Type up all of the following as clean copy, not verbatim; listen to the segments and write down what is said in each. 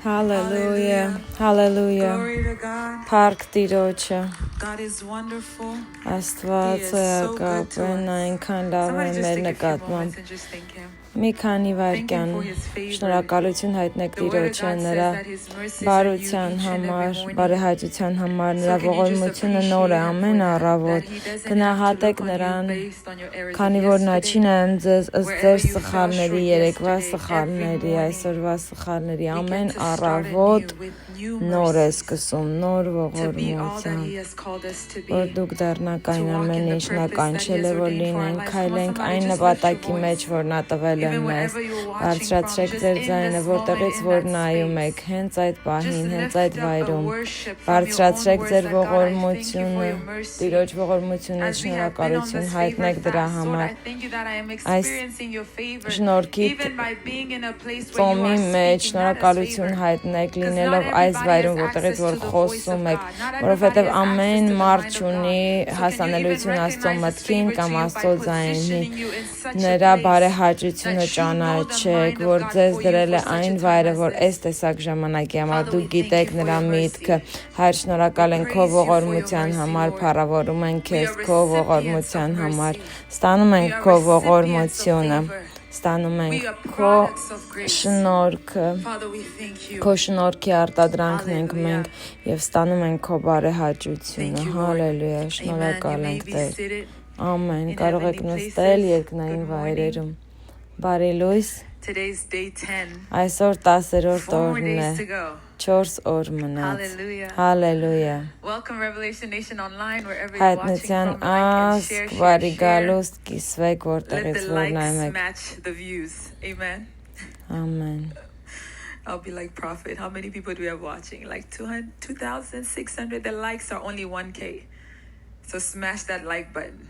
Hallelujah. Hallelujah. Glory to God. Փառք Տիրոջը։ God is wonderful. Աստված էակապ են այնքան լավ է մեր նկատմամբ։ Մի քանի վայրկյան շնորհակալություն հայտնեք Տիրոջը նրա բարության համար, բարեհաճության համար, նրա ողորմությունը նոր է ամեն առավոտ։ Գնահատեք նրան, քանի որ նա չի նայում ձեզ ըստ ձեր սխալների, երեկվա սխալների, այսօրվա սխալների, ամեն առավոտ նոր է սկսում, նոր ողորմությամբ, որ դուք դառնաք այն ամեն ինչ նա կանչել է, որ լինենք, քայլենք այն նպատակի մեջ, որ նա տվել է մեզ։ Բարձրացրեք ձեր ձայնը, որտեղից որ նայում եք, հենց այդ պահին, հենց այդ վայրում։ Բարձրացրեք ձեր ողորմությունը, Տիրոջ ողորմությունից շնորհակալություն հայտնեք դրա համար։ Այս շնորհքի ծոմի մեջ շնորհակալություն հայտնեք լինելով այս վայրում, որտեղից որ խոսում եք, որովհետև ամեն մարդ ունի հասանելիություն Աստծո մտքին կամ Աստծո ձայնին, նրա բարեհաճությունը ճանաչեք, որ ձեզ դրել է այն վայրը, որ այս տեսակ ժամանակի համար դուք գիտեք նրա միտքը։ Հայր, շնորհակալ ենք քո ողորմության համար, փառավորում ենք քեզ քո ողորմության համար, ստանում ենք քո ողորմությունը, ստանում ենք քո շնորհքը, քո շնորհքի արտադրանքն ենք մենք եւ ստանում ենք քո բարեհաճությունը։ Հալելույա, շնորհակալ ենք Տեր։ Ամեն, կարող եք նստել երկնային վայրերում։ Բարի լույս։ Այսօր 10-րդ օրն է։ 4 օր մնաց։ Հալելույա։ Հայտնության ասկ բարի գալուստ կիսվեք, որտեղից որ նայում եք։ Amen. I'll be like Prophet. How many people do we have watching? Like 2,600. The likes are only 1K. So smash that like button.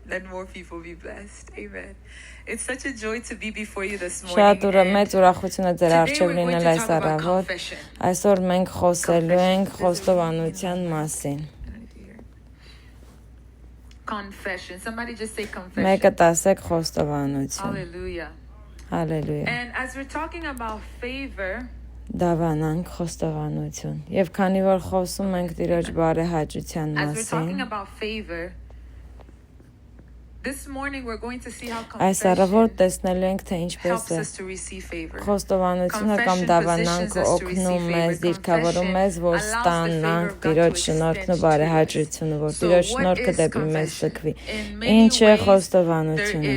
Let more people be blessed. Amen. It's such a joy to be before you this morning. Շատ մեծ ուրախություն է ձեր առջև լինել այս առավոտ։ Այսօր մենք խոսելու ենք խոստովանության մասին։ Confession. Somebody just say confession. Մեկը ասեք խոստովանություն։ Hallelujah. Hallelujah. And as we're talking about favor, Դավանանք խոստովանություն։ Եվ քանի որ խոսում ենք Տիրոջ բարեհաճության as we're talking մասին, about favor, this morning we're going to see how այս առավոտ confession տեսնելու ենք, թե ինչպես helps է us to receive favor. խոստովանությունը կամ դավանանքը օգնում մեզ, դիրքավորում մեզ, որ ստանանք Տիրոջ շնորհքն ու բարեհաճությունը, որ Տիրոջ շնորհքը դեպի մեզ ցկվի։ Ինչ է խոստովանությունը։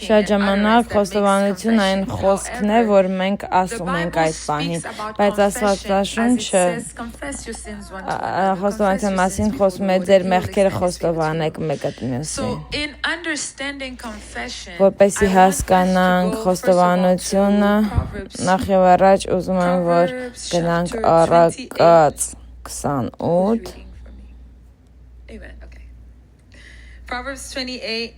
Շատ ժամանակ խոստովանություն այն խոսքն է, որ մենք ասում ենք այդ պահին, բայց Աստվածաշունչը խոստովանության մասին խոսում է ձեր մեղքերը խոստովանեք մեկը մյուսին։ So in understanding confession, Որպեսի հասկանանք խոստովանությունը, նախ եւ առաջ ուզում եմ, որ գնանք Առակաց 28 Amen. Okay. Proverbs 28.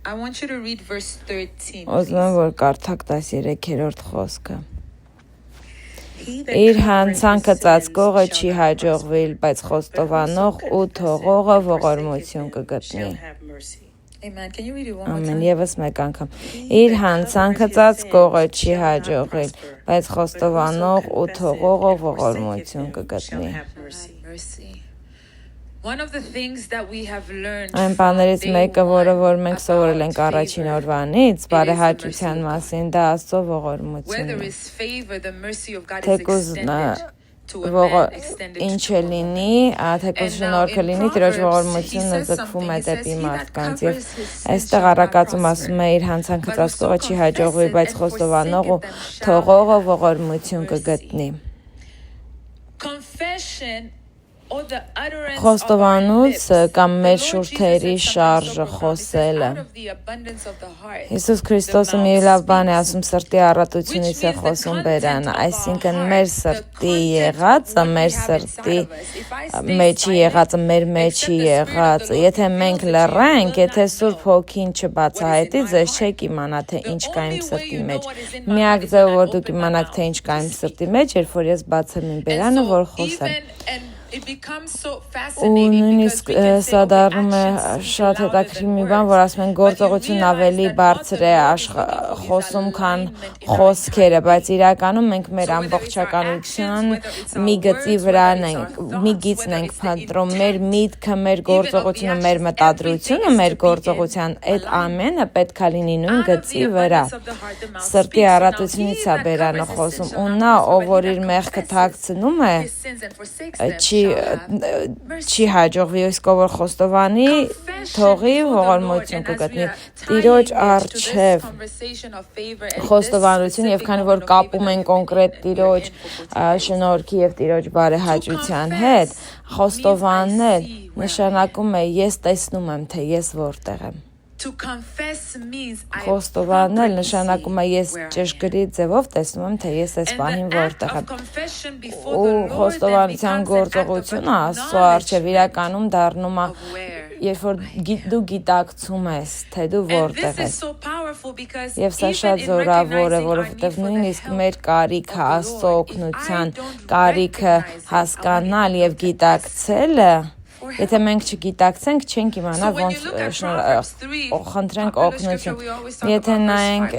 I want you to read verse 13. Ուզում եմ, որ կարդաք 13-րդ խոսքը։ Իր հանցանքը ծածկողը չի հաջողվիլ, բայց խոստովանող ու թողողը ողորմություն կգտնի։ Amen. Can you read it one more Ամեն, time? եւս մեկ անգամ։ Իր հանցանքը ծածկողը չի հաջողվիլ, բայց խոստովանող ու թողողը ողորմություն կգտնի։ Mercy. One of the things that we have learned Այն from բաներից day մեկը, որը որ մենք one սովորել ենք about առաջին favor, օրվանից, բարեհաճության մասին, դա Աստծո where ողորմությունն there է։ is favor, the mercy of God is Թեկուզ extended to a man, extended ինչ to է a woman. լինի, թեկուզ շնորհքը լինի, Տիրոջ ողորմությունը ձգվում է դեպի մարդկանց։ Եվ այստեղ Առակացում ասում է իր հանցանքը ծածկողը չի հաջողվի, բայց խոստովանող ու թողողը ողորմություն կգտնի։ Confession or the utterance of our Խոստովանությունը lips. կամ մեր The Lord շուրթերի Jesus շարժը, said something so profound. He խոսելը։ said, out of the abundance of the heart, Հիսուս Քրիստոսը մի լավ բան է ասում, սրտի առատությունից է խոսում բերանը, այսինքն մեր սրտի եղածը, մեր սրտի մեջի եղածը, մեր մեջի եղածը, եթե մենք լռենք, եթե Սուրբ Հոգին չբացահայտի, ձեզ չեք իմանա, թե ինչ կա իմ սրտի մեջ։ Միակ ձևը, որ դուք իմանաք, թե ինչ կա իմ սրտի մեջ, երբ որ ես բացեմ իմ բերանը, որ խոսեմ։ Ու նույնիսկ սա դառնում է շատ հետաքրքիր մի բան, որ ասում են գործողությունն ավելի բարձր է խոսում, քան խոսքերը, բայց իրականում մենք մեր ամբողջականության մի գծի վրա ենք, մի գիծն ենք փնտրում, մեր միտքը, մեր գործողությունը, մեր մտադրությունը, մեր գործողության այդ ամենը պետք է լինի նույն գծի վրա։ Սրտի առատությունից է Բերանը խոսում, ու նա, ով որ իր մեղքը թաքցնում է, չի հաջողվի, իսկ ով որ խոստովանի, թողի ողորմություն կգտնի։ Տիրոջ առջև խոստովանություն, եւ քանի որ կապում են կոնկրետ Տիրոջ շնորհքի եւ Տիրոջ բարեհաճության հետ, խոստովանել նշանակում է ես տեսնում եմ, թե ես որտեղ եմ։ Խոստովանել նշանակում է ես ճշգրիտ ձևով տեսնում եմ, թե ես այս բանին որտեղ եմ։ Ու խոստովանության գործողությունը Աստծո առջև իրականում դառնում է, երբ որ դու գիտակցում ես, թե դու որտեղ ես։ Եվ սա շատ զորավոր է, որովհետև նույնիսկ մեր կարիքը Աստծո օգնության, կարիքը հասկանալ եւ գիտակցելը, եթե մենք չգիտակցենք, չենք իմանա ոնց խնդրենք օգնություն։ Եթե նայենք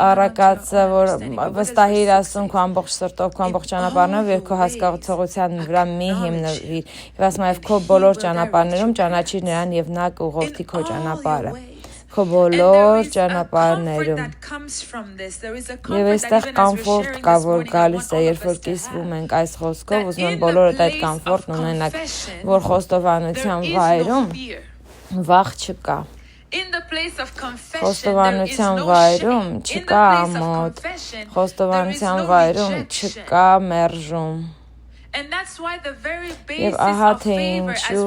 առակացը, որ վստահիր Աստծուն քո ամբողջ սրտով, քո ամբողջ ճանապարհներով եւ քո հասկացողության վրա մի հիմնվիր։ Եվ ասում եմ, քո բոլոր ճանապարհներում ճանաչիր նրան եւ նա կուղղորդի քո ճանապարհը։ Քո բոլոր ճանապարհներում։ Եվ այստեղ կոմֆորտ կա, որ գալիս է, երբ որ կիսվում ենք այս խոսքով, ուզում եմ բոլորդ այդ կոմֆորտն ունենաք, որ խոստովանության վայրում վախ չկա։ Խոստովանության վայրում չկա ամոթ, խոստովանության վայրում չկա մերժում։ Եվ ահա թե ինչու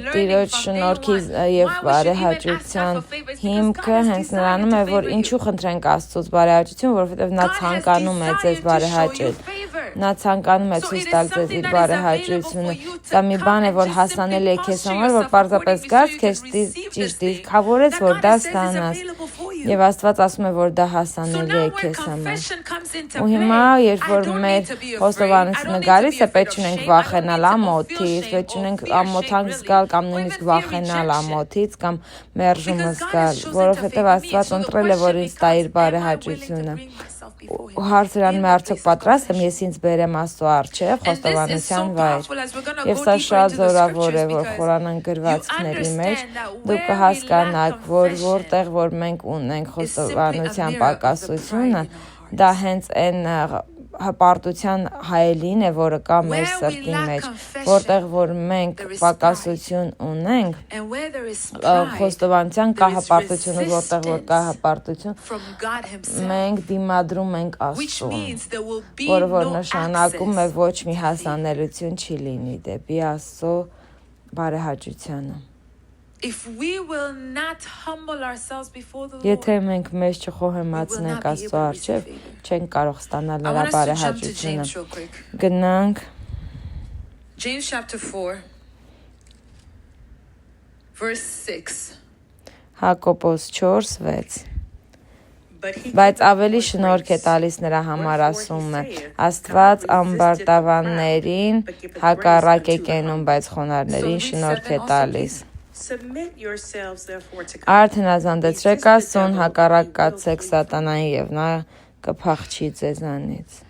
Տիրոջ շնորհքի եւ բարեհաճության հիմքը հենց նրանում է, որ ինչու խնդրենք Աստծուց բարեհաճություն, որովհետեւ նա ցանկանում է ձեզ բարեհաճել։ Նա ցանկանում է ցույց տալ ձեզ իր բարեհաճությունը։ Սա մի բան է, որ հասանելի է քեզ համար, որ պարզապես գաս քեզ ճիշտ դիրքավորես, որ դա ստանաս։ Եվ Աստված ասում է, որ դա հասանելի է քեզ համար։ Ու հիմա, երբ որ մեր խոստովանությունը գալիս է, պետք չունենք վախենալ ամոթից, պետք չունենք ամոթանք զգալ կամ նույնիսկ վախենալ ամոթից կամ մերժումը զգալ, որովհետև Աստված ընտրել է, որ ինձ տա իր բարեհաճությունը։ Հարցրանում է արդյոք պատրաստ եմ ես ինձ բերեմ Աստծո առջև խոստովանության վայր։ Եվ սա շատ զորավոր է, որ Խորանան գրվածքների մեջ դուք կհասկանաք, որ որտեղ որ մենք ունենք խոստովանության պակասությունը, դա հենց այն հպարտության հայելին է, որը կա մեր սրտի մեջ, որտեղ որ մենք պակասություն ունենք, խոստովանության կա հպարտություն, որտեղ որ կա հպարտություն, մենք դիմադրում ենք Աստծուն, որը որ նշանակում է ոչ մի հասանելություն չի լինի դեպի Աստծո բարեհաճությանը։ Եթե մենք մեզ չխոհեմացնենք Աստծո առջև, չենք կարող ստանալ նրա բարեհաճությունը։ Գնանք James chapter 4 verse 6 Հակոբոս 4:6 Բայց ավելի շնորհք է տալիս նրա համար, ասում է. Աստված ամբարտավաններին հակառակ է կենում, բայց խոնարհներին շնորհք է տալիս։ Արդ հնազանդեցրեք Աստծուն, հակառակ կացեք սատանային, եւ նա կփախչի ձեզանից։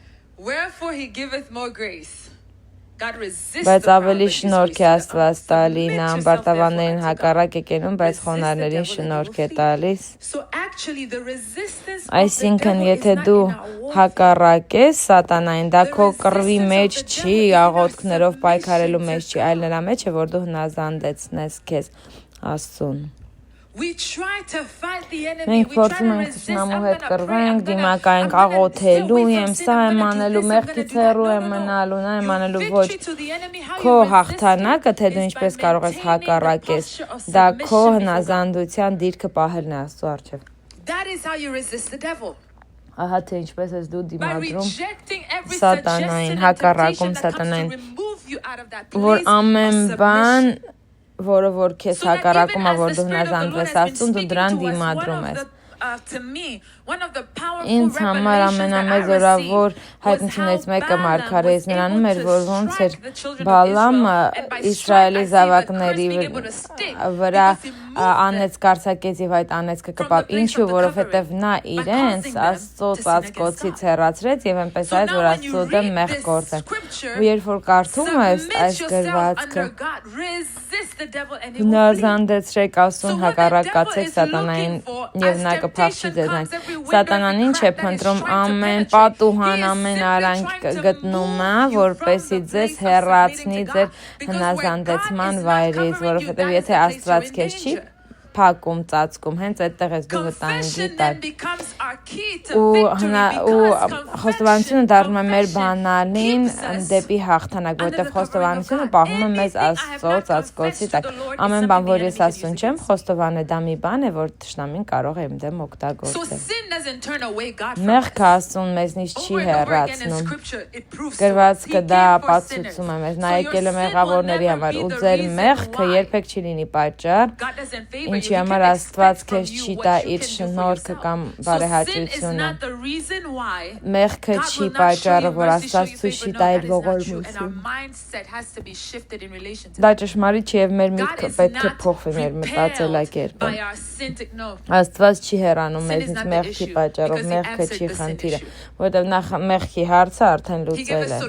Բայց ավելի շնորհք է Աստված տալի, նա ամբարտավաններին հակառակ է կենում, բայց խոնարհներին շնորհք է տալիս։ Այսինքն, եթե դու հակառակ ես սատանային, դա քո կռվի մեջ չի, աղոթքներով պայքարելու մեջ չի, այլ նրա մեջ է, որ դու հնազանդեցնես քեզ Աստծուն։ Մենք փորձում ենք թշնամու հետ կռվենք, դիմակայենք, աղոթելու եմ, սա եմ անելու, մեղքից հեռու եմ մնալու, նա եմ անելու, ոչ։ Քո հաղթանակը, թե դու ինչպես կարող ես հակառակես, դա քո հնազանդության դիրքը պահելն է Աստծո առջև։ Ահա թե ինչպես ես դու դիմադրում սատանային, հակառակում սատանային, որ ամեն բան որը որ քեզ հակառակում է, որ դու հնազանդվես Աստծուն, դու դրան դիմադրում ես։ Ինձ համար ամենամեծ օրավոր հայտնությունից մեկը Մարգարեից նրանում էր, որ ոնց էր Բալամը Իսրայելի զավակների վրա անեց կարձակեց եւ այդ անեցքը կպավ։ Ինչու, որովհետեւ նա իրենց Աստծո ծածկոցից հեռացրեց եւ այնպես այս որ Աստծո դեմ մեղք գործեն։ Ու երբ որ կարդում ես այս գրվածքը, հնազանդեցրեք Աստծուն, հակառակացեք սատանային եւ նա կփախչի ձեզանից։ Սատանան ինչ է փնտրում ամեն պատուհան, ամեն արանք գտնում է, որպեսզի ձեզ հեռացնի ձեր հնազանդեցման վայրից, որովհետեւ եթե Աստված քեզ չի փակում, ծածկում, հենց այդտեղ ես դու վտանգի տակ։ Ու խոստովանությունը դառնում է մեր բանալին դեպի հաղթանակ, որտեղ խոստովանությունը պահում է մեզ Աստծո ծածկոցի տակ։ Ամեն բան, որ ես Աստծուն չեմ խոստովանել, դա մի բան է, որ թշնամին կարող է իմ դեմ օգտագործել։ Մեղքը Աստծուն մեզնից չի հեռացնում։ Գրվածքը դա ապացուցում է մեզ, նա եկել է մեղավորների համար, ու ձեր մեղքը երբեք չի լինի պատճառ, ինչի համար Աստված քեզ չի տա իր շնորհքը կամ բարեհաճությունը։ Մեղքը չի պատճառը, որ Աստված ցույց չի տա իր ողորմությունը։ Դա ճշմարիտ չէ եւ մեր միտքը պետք է փոխվի, մեր մտածելակերպը։ Աստված չի հեռանում մեզնից մեղքի պատճառով, մեղքը չի խնդիրը, որովհետեւ նա մեղքի հարցը արդեն լուծել է։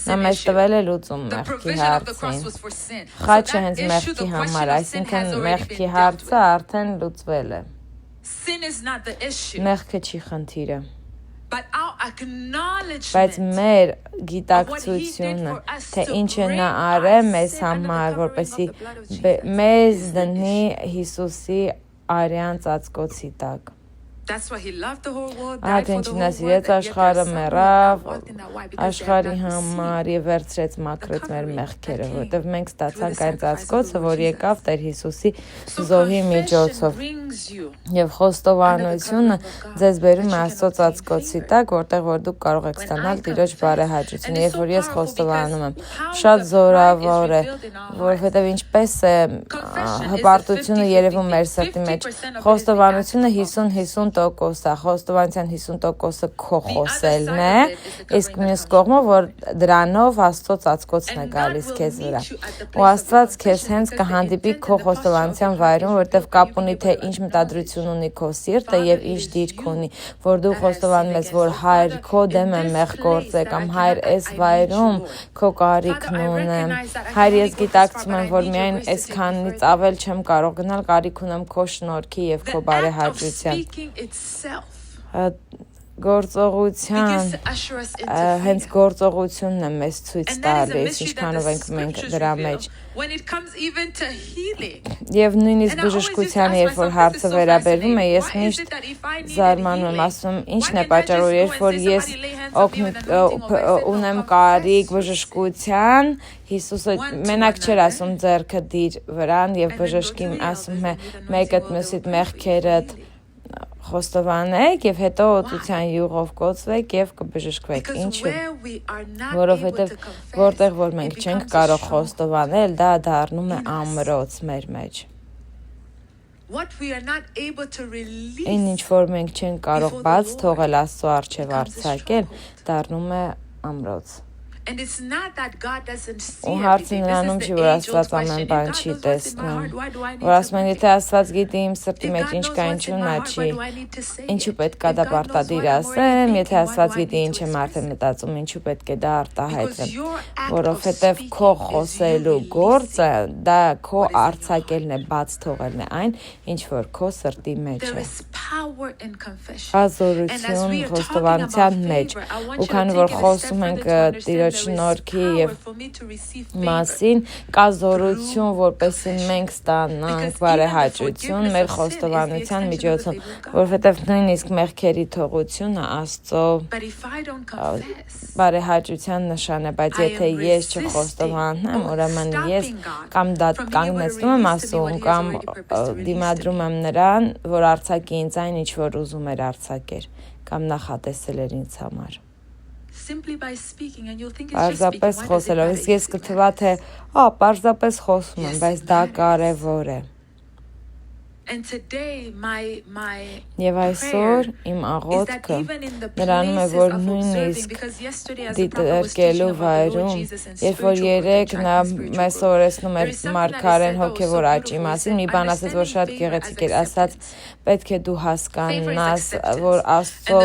Նա մեզ տվել է լուծում մեղքի հարցին։ Խաչը հենց մեղքի համար, այսինքն մեղքի հարցը արդեն լուծվել է։ Մեղքը չի խնդիրը։ Բայց մեր գիտակցությունը, թե ինչ է նա արել մեզ համար, որպեսզի մեզ դնի Հիսուսի արյան ծածկոցի տակ։ Ահա նա սիրեց աշխարհը, մեռավ աշխարհի համար եւ վերցրեց մաքրեց մեր մեղքերը, որովհետեւ մենք ստացանք այն ծածկոցը, որ եկավ Տեր Հիսուսի զոհի միջոցով։ Եւ խոստովանությունը ձեզ բերում է Աստծո ծածկոցի տակ, որտեղ որ դուք կարող եք ստանալ Տիրոջ բարեհաճությունը։ Երբ որ ես խոստովանում եմ, շատ զորավոր է, որովհետեւ ինչպես է հպարտությունը երևում մեր սրտի մեջ, խոստովանությունը 50-50% է, խոստովանության 50%-ը քո խոսելն է, իսկ մյուս կողմը, որ դրանով Աստծո ծածկոցն է գալիս քեզ վրա։ Ու Աստված քեզ հենց կհանդիպի քո խոստովանության վայրում, որտեղ կապ ունի թե ինչ մտադրություն ունի քո սիրտը եւ ինչ դիրք ունի, որ դու խոստովանում ես, որ Հայր քո դեմ է մեղք գործել կամ Հայր այս վայրում քո կարիքն ունեմ։ Հայր ես գիտակցում եմ, որ միայն այսքանից ավել չեմ կարող գնալ, կարիք ունեմ քո շնորհքի եւ քո բարեհաճության։ Գործողության հենց գործողությունն է մեզ ցույց տալիս, ինչքանով ենք մենք դրա մեջ։ Եվ նույնիսկ բժշկությանը, երբ որ հարցը վերաբերվում է, ես միշտ զարմանում եմ, ասում եմ, ինչն է պատճառը, երբ որ ես ունեմ կարիք բժշկության, Հիսուսը մենակ չէր ասում ձեռքը դիր վրան եւ բժշկին ասում է մեկդ մյուսիդ մեղքերդ խոստովանեք եւ հետո օծության յուղով կոծվեք եւ կբժշկվեք։ Ինչու՞։ Որովհետեւ որտեղ որ մենք չենք կարող խոստովանել, դա դառնում է ամրոց մեր մեջ։ Ինչ որ մենք չենք կարող բաց թողել Աստծո առջև արձակել, դառնում է ամրոց։ Ու հարցը նրանում չի, որ Աստված ամեն բան չի տեսնում, որ ասում են, եթե Աստված գիտի իմ սրտի մեջ ինչ կա, ինչու նա չի, ինչու պետք է դա պարտադիր ասեմ, եթե Աստված գիտի ինչ եմ արդեն մտածում, ինչու պետք է դա արտահայտվեմ, որովհետև քո խոսելու գործը դա քո արձակելն է, բաց թողելն է այն, ինչ որ քո սրտի մեջ է։ Ազորություն խոստովանության մեջ, ու քանի որ խոսում ենք Տիրոջ շնորհքի եւ մասին, կա զորություն, որպեսզի մենք ստանանք բարեհաճություն մեր խոստովանության միջոցով, որովհետեւ նույնիսկ մեղքերի թողությունը Աստծո բարեհաճության նշան է, բայց եթե ես չխոստովանեմ, ուրեմն ես կամ դա կանգնեցնում եմ Աստծուն, կամ դիմադրում եմ նրան, որ արձակի ինձ այն, ինչ որ ուզում էր արձակեր, կամ նախատեսել էր ինձ համար։ Պարզապես խոսելով, ես կթվա թե, պարզապես խոսում եմ, բայց դա կարևոր է։ Եվ այսօր իմ աղոթքը նրանում է, որ նույնիսկ դիտարկելու վայրում, երբ որ երեք նա մեզ սովորեցնում էր Մարգարեն հոգևոր աճի մասին, մի բան ասաց, որ շատ գեղեցիկ էր, ասաց, պետք է դու հասկանաս, որ Աստծո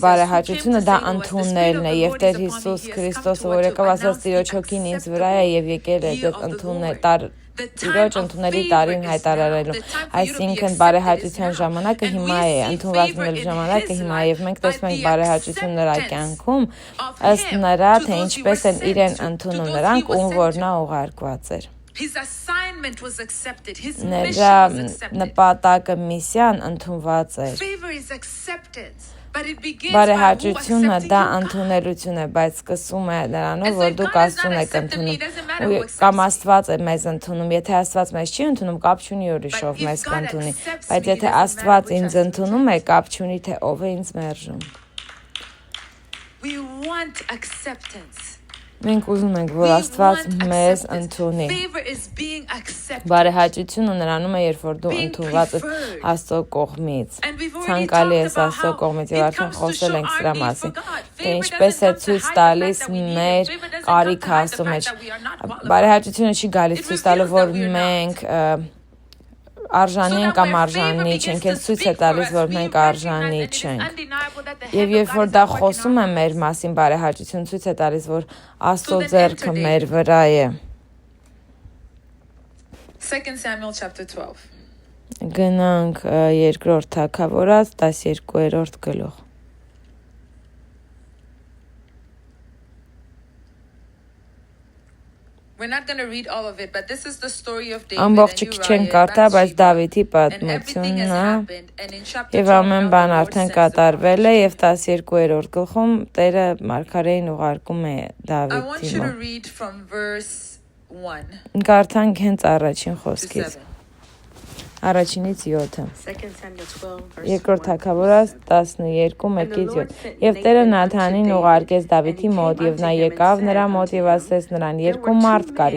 բարեհաճությունը դա ընդունելն է, եւ Տեր Հիսուս Քրիստոսը, որ եկավ, ասաց, Տիրոջ հոգին ինձ վրա է եւ եկել է դեռ ընդունել Տիրոջ ընդունելի տարին հայտարարելու, այսինքն բարեհաճության ժամանակը հիմա է, ընդունված լինելու ժամանակը հիմա է, եւ մենք տեսնում ենք բարեհաճություն նրա կյանքում, ըստ նրա, թե ինչպես են իրեն ընդունում նրանք, ում որ նա ուղարկված էր։ Նրա նպատակը միսիան ընդունված էր։ Բարեհաճությունը դա ընդունելություն է, բայց սկսում է նրանով, որ դուք Աստծուն եք ընդունում, կամ Աստված է մեզ ընդունում, եթե Աստված մեզ չի ընդունում, կապ չունի ուրիշով մեզ կընդունի, բայց եթե Աստված ինձ ընդունում է, կապ չունի, թե ով է ինձ մերժում։ Մենք ուզում ենք, որ Աստված մեզ ընդունի։ Բարեհաճությունը նրանում է, երբ որ դու ընդունված ես Աստծո կողմից։ Ցանկալի ես Աստծո կողմից եւ արդեն խոսել ենք սրա մասին։ Թե ինչպես է ցույց տալիս մեր կարիքը Աստծո մեջ։ Բարեհաճությունը չի գալիս ցույց տալու, որ մենք արժանի ենք կամ արժանի չենք, ինձ ցույց է տալիս, որ մենք արժանի չենք։ Եվ երբ որ դա խոսում է մեր մասին, բարեհաճություն ցույց է տալիս, որ Աստծո ձեռքը մեր վրա է։ 2 Samuel chapter 12. Գնանք երկրորդ թագավորաց 12-րդ գլուխ։ We're not going to read all of it, but this is the story of David Ամբողջը չենք կարդա, բայց Դավիթի պատմությունն է, եւ ամեն բան արդեն կատարվել է, եւ 12-րդ գլխում Տերը Մարգարեին ուղարկում է Դավիթի մոտ։ Կարդանք հենց առաջին խոսքից։ Առաջինից 7-ը։ Երկրորդ թագավորաց 12:1-7։ Եվ Տերը Նաթանին ուղարկեց Դավիթի մոտ, եւ նա եկավ նրա մոտ եւ ասեց նրան. երկու մարդ կար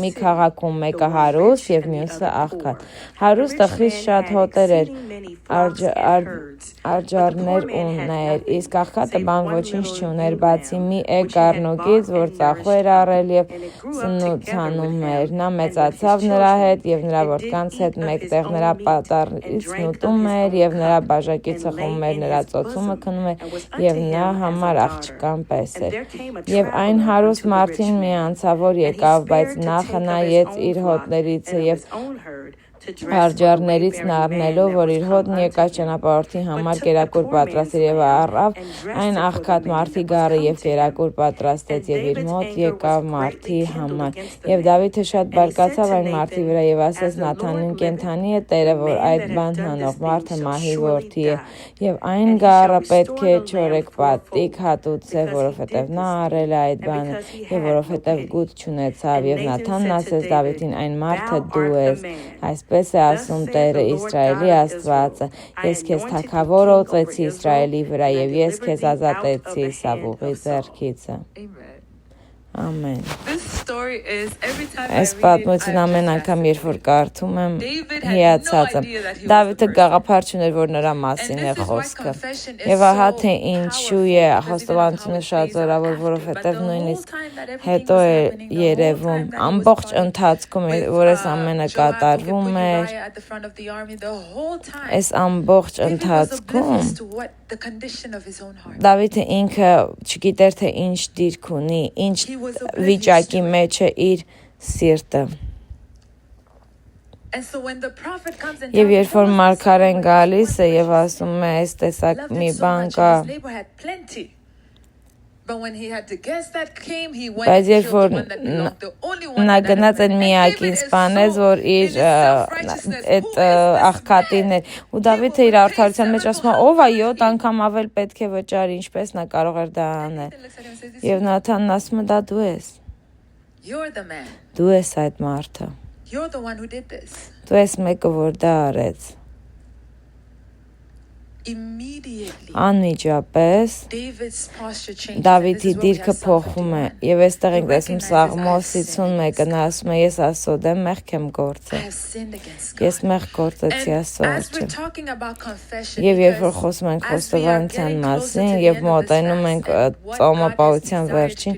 մի քաղաքում, մեկը հարուստ եւ մյուսը աղքատ։ Հարուստը խիստ շատ հոտեր էր, արջառներ ուներ, իսկ աղքատը բան ոչինչ չուներ, բացի մի էգ գառնուկից, որ ծախու էր առել եւ սնուցանում էր։ Նա մեծացավ նրա հետ եւ նրա որդկանց հետ մեկտեղ նրա պատառից նուտում էր եւ նրա բաժակից խմում էր, նրա ծոցումը քնում էր եւ նա համար աղջկան պես էր։ Եւ այն հարուստ մարդին մի անցավոր եկավ, բայց նա խնայեց իր հոտներից եւ արջառներից նառնելով, որ իր հոտն եկած ճանապարհորդի համար կերակուր պատրաստեր եւ առավ այն աղքատ մարդի գառը եւ կերակուր պատրաստեց եւ իր մոտ եկավ մարդի համար։ Եվ Դավիթը շատ բարկացավ այն մարդի վրա եւ ասեց Նաթանին. կենթանի է Տերը, որ այդ բանն անող մարդը մահի որդի է եւ այն գառը պետք է չորեքպատիկ հատուցե, որովհետեւ նա առել է այդ բանը եւ որովհետեւ գուտ չունեցավ։ Եվ Նաթանն ասեց Դավիթին. այն մարդը դու ես, այսպես է ասում Տերը Իսրայելի Աստվածը. ես քեզ թագավոր օծեցի Իսրայելի վրա եւ ես քեզ ազատեցի Սավուղի ձեռքից։ Ամեն։ Այս պատմությունը ամեն անգամ երբ որ կարդում եմ, հիացած եմ։ Դավիթը գաղափար չուներ, որ նրա մասին է խոսքը։ Եվ ահա թե ինչու է խոստովանությունը շատ զորավոր, որովհետև նույնիսկ հետո է երևում ամբողջ ընթացքում, որ այս ամենը կատարվում էր, այս ամբողջ ընթացքում Դավիթը ինքը չգիտեր, թե ինչ դիրք ունի, ինչ վիճակի մեջ է իր սիրտը։ Եվ երբ որ Մարգարեն գալիս է եւ ասում է, այս տեսակ մի բան կա, բայց երբ որ նա գնաց այն միակին սպանեց, որ իր այդ աղքատին էր, ու Դավիթը իր արդարության մեջ ասում է, ով է 7 անգամ ավել պետք է վճարի, ինչպես նա կարող էր դա անել։ Եվ Նաթանն ասում է, դա դու ես։ Դու ես այդ մարդը։ Դու ես մեկը, որ դա արեց։ Անմիջապես Դավիթի դիրքը փոխում է, եւ այստեղ ենք տեսնում Սաղմոս 51-ն ասում է ես Աստծո դեմ մեղք եմ գործել։ Ես մեղք գործեցի Աստծո առջև։ Եվ երբ որ խոսում ենք խոստովանության մասին եւ մոտենում ենք ծոմապահության վերջին,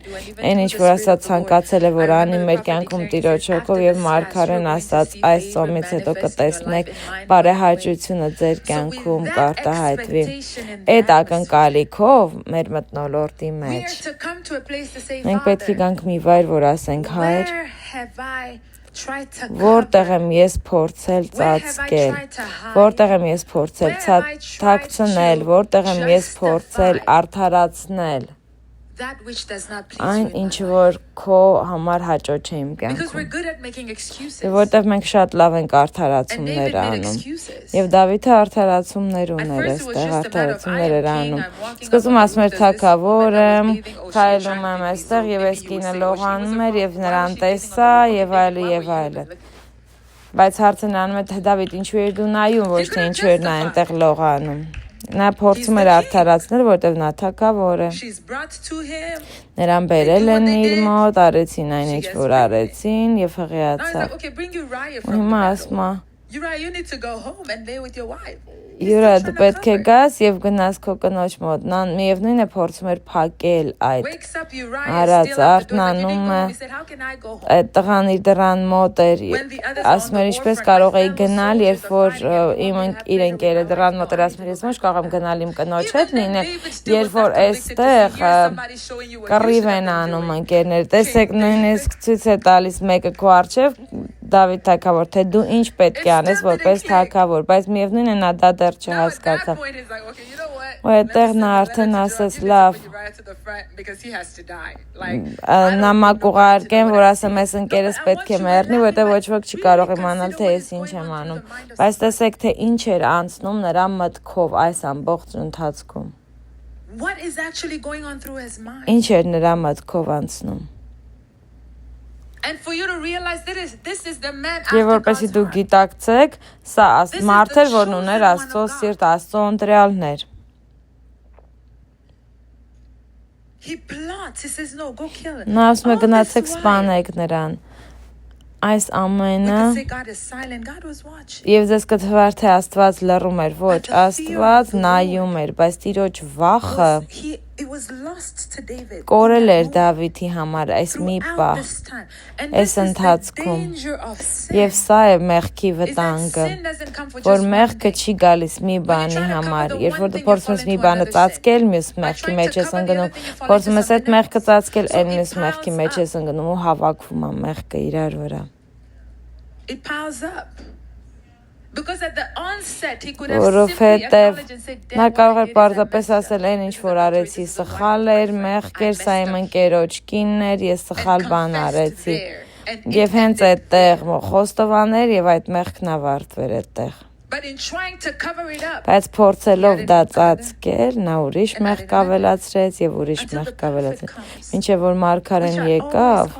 այն ինչ որ Աստված ցանկացել է որ անի մեր կյանքում Տիրոջ հոգով եւ Մարգարեն ասած այս ծոմից հետո կտեսնեք բարեհաճությունը ձեր կյանքում կարտահայտվի։ Այդ ակնկալիքով մեր մթնոլորտի մեջ մենք պետք է գանք մի վայր, որ ասենք Հայր, որտեղ եմ ես փորձել ծածկել, որտեղ եմ ես փորձել թաքցնել, որտեղ եմ ես փորձել արդարացնել այն ինչ որ քո համար հաճո չէ իմ կյանքում։ Որտեղ մենք շատ լավ ենք արդարացումներ անում։ Եւ Դավիթը արդարացումներ ուներ, այստեղ արդարացումներ էր անում։ Սկզբում ասում էր թագավոր եմ, քայլում եմ այստեղ եւ այս կինը լողանում էր եւ նրան տեսա եւ այլն։ Բայց հարցը նրանում է թե Դավիթ ինչու էր դու նայում, ոչ թե ինչու էր նա այնտեղ լողանում։ Նա փորձում էր արդարացնել, որտեղ նա թագավոր է։ Նրան բերել են իր մոտ, արեցին այն ինչ որ արեցին եւ հղիացավ։ Ու հիմա ասում է Յուրա դու պետք է գաս եւ գնաս քո կնոջ մոտ։ Նա միևնույն է փորձում էր փակել այդ արած արթնանում է այդ տղան իր դռան մոտ էր ասում էր ինչպես կարող էի գնալ երբ որ իր ընկերը դռան մոտ էր ասում էր ես ոչ կարող եմ գնալ իմ կնոջ հետ լինել երբ որ այստեղ կռիվ են անում ընկերներ տեսեք նույնիսկ ցույց է տալիս մեկը քո առջև Դավիթ թագավոր թե դու ինչ պետք է անես որպես թագավոր բայց միևնույն է նա դա դեռ չհասկացավ ու այդտեղ նա արդեն ասեց լավ նամակ ուղարկեմ որ ասեմ այս ընկերս պետք է մեռնի որտեղ ոչ ոք չի կարող իմանալ թե ես ինչ եմ անում բայց տեսեք թե ինչ էր անցնում նրա մտքով այս ամբողջ ընթացքում ինչ էր նրա մտքով անցնում And for you to realize this is the man Եվ որպեսզի դու գիտակցեք, սա մարդ էր, որն ուներ Աստծո սիրտ, Աստծո ընտրյալներ։ Նա ասում է գնացեք սպանեք նրան։ Այս ամենը Եվ ձեզ կթվար թե Աստված լռում էր, ոչ, Աստված նայում էր, բայց Տիրոջ վախը կորել էր Դավիթի համար այս մի պահ, այս ընթացքում, և սա է մեղքի վտանգը, որ մեղքը չի գալիս մի բանի համար, երբ որ դու փորձում ես մի բանը ծածկել, մյուս մեղքի մեջ ես ընկնում, փորձում ես այդ մեղքը ծածկել, այն մյուս մեղքի մեջ ես ընկնում ու հավաքվում է մեղքը իրար վրա։ Որովհետև նա կարող էր պարզապես ասել այն ինչ որ արեցի սխալ էր, մեղք էր, սա իմ ընկերոջ կինն էր, ես սխալ բան արեցի եւ հենց այդտեղ խոստովաներ եւ այդ մեղքն ավարտվեր այդտեղ Բայց փորձելով դա ծածկել, նա ուրիշ մեղք ավելացրեց եւ ուրիշ մեղք ավելացրեց։ Մինչեւ որ Մարգարեն եկավ,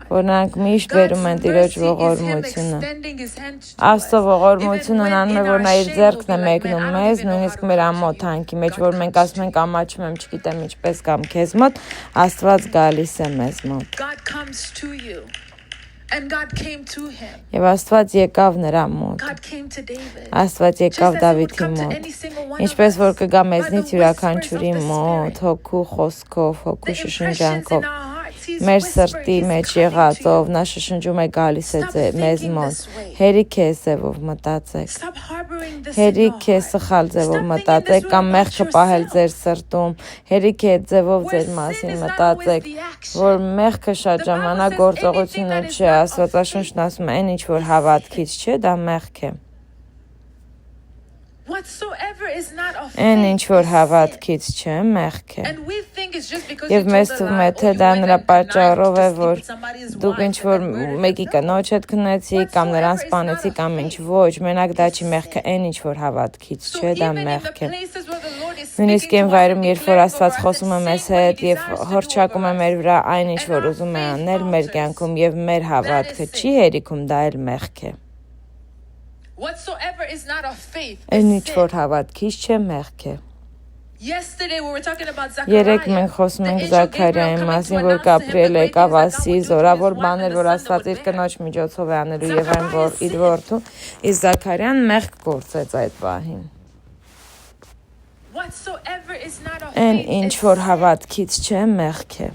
որ նրանք միշտ բերում են Տիրոջ ողորմությունը։ Աստծո ողորմությունն անում է, որ նա իր ձեռքն է մեկնում մեզ, նույնիսկ մեր ամոթ հանքի մեջ, որ մենք ասում ենք ամաչում եմ, չգիտեմ ինչպես կամ քեզ մոտ, Աստված գալիս է մեզ մոտ։ And God came to him. Եվ Աստված եկավ նրա մոտ։ Աստված եկավ Դավիթի մոտ։ Ինչպես որ կգա մեզնից յուրաքանչյուրի մոտ, հոգու խոսքով, հոգու շշնջանքով, մեր սրտի մեջ եղածով, նա շշնջում է գալիս է մեզ մոտ։ Հերիք է ձևով մտածեք։ Հերիք է սխալ ձևով մտածեք կամ մեղքը պահել ձեր սրտում։ Հերիք է ձևով ձեր մասին մտածեք, որ մեղքը շատ ժամանակ գործողությունը չէ, Աստվածաշունչն ասում է, այն ինչ որ հավատքից չէ, դա մեղք է։ Այն ինչ որ հավատքից չէ, մեղք է։ Եվ մեզ թվում է, թե դա նրա պատճառով է, որ դուք ինչ որ մեկի կնոջ հետ քնեցիք կամ նրան սպանեցիք կամ ինչ ոչ, մենակ դա չի մեղքը, այն ինչ որ հավատքից չէ, դա մեղք է։ Նույնիսկ այն վայրում, երբ որ Աստված խոսում է մեզ հետ եւ հռչակում է մեր վրա այն ինչ որ ուզում է անել մեր կյանքում եւ մեր հավատքը չի հերիքում, դա էլ մեղք է։ Այն ինչ որ հավատքից չէ, մեղք է։ Երեք մենք խոսում ենք Զաքարիայի մասին, որ Գաբրիել եկավ ասի զորավոր բաներ, որ Աստված իր կնոջ միջոցով է անելու եւ այն որ իր որդու, իսկ Զաքարիան մեղք գործեց այդ պահին։ Այն ինչ որ հավատքից չէ, մեղք է։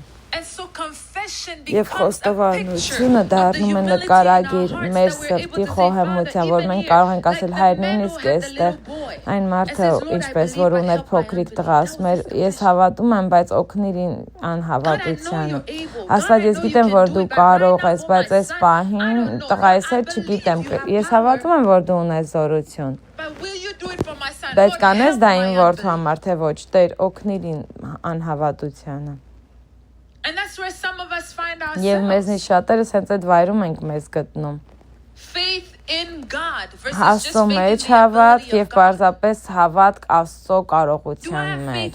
Եվ խոստովանությունը դառնում է նկարագիր մեր սրտի խոհեմության, որ մենք կարող ենք ասել հայր նույնիսկ այստեղ այն մարդը, ինչպես որ ուներ փոքրիկ տղա, ասում էր ես հավատում եմ, բայց օգնիր անհավատությանը։ Աստված ես գիտեմ, որ դու կարող ես, բայց այս պահին տղայիս հետ չգիտեմ, ես հավատում եմ, որ դու ունես զորություն։ Բայց կանես դա իմ որդու համար, թե ոչ, Տեր օգնիր անհավատությանը։ Եվ մեզնից շատերս հենց այդ վայրում ենք մեզ գտնում։ Աստծո մեջ հավատք եւ պարզապես հավատք Աստծո կարողության մեջ։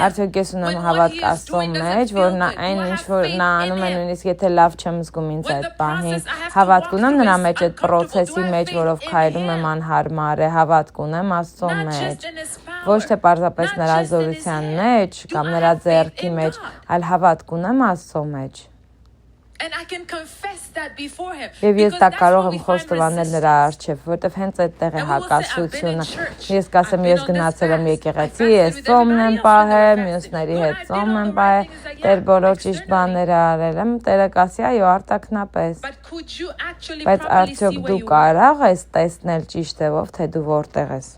Արդյոք ես ունեմ հավատք Աստծո մեջ, որ նա այն ինչ որ նա անում է, նույնիսկ եթե լավ չեմ զգում ինձ այդ պահին, հավատք ունեմ նրա մեջ այդ process-ի մեջ, որով քայլում եմ անհարմար է, հավատք ունեմ Աստծո մեջ։ Ոչ թե պարզապես նրա զորության մեջ կամ նրա ձեռքի մեջ, այլ հավատք ունեմ Աստծո մեջ։ Եվ ես դա կարող եմ խոստովանել նրա առջև, որտեվ հենց այդտեղ է հակասությունը։ Ես կասեմ, ես գնացել եմ եկեղեցի, ես ծոմն եմ պահել, մյուսների հետ ծոմ եմ պահել, Տեր բոլոր ճիշտ բաները արել եմ, Տերը կասի, այո, արտաքնապես։ Բայց արդյոք դու կարող ես տեսնել ճիշտ եղով, թե դու որտեղ ես։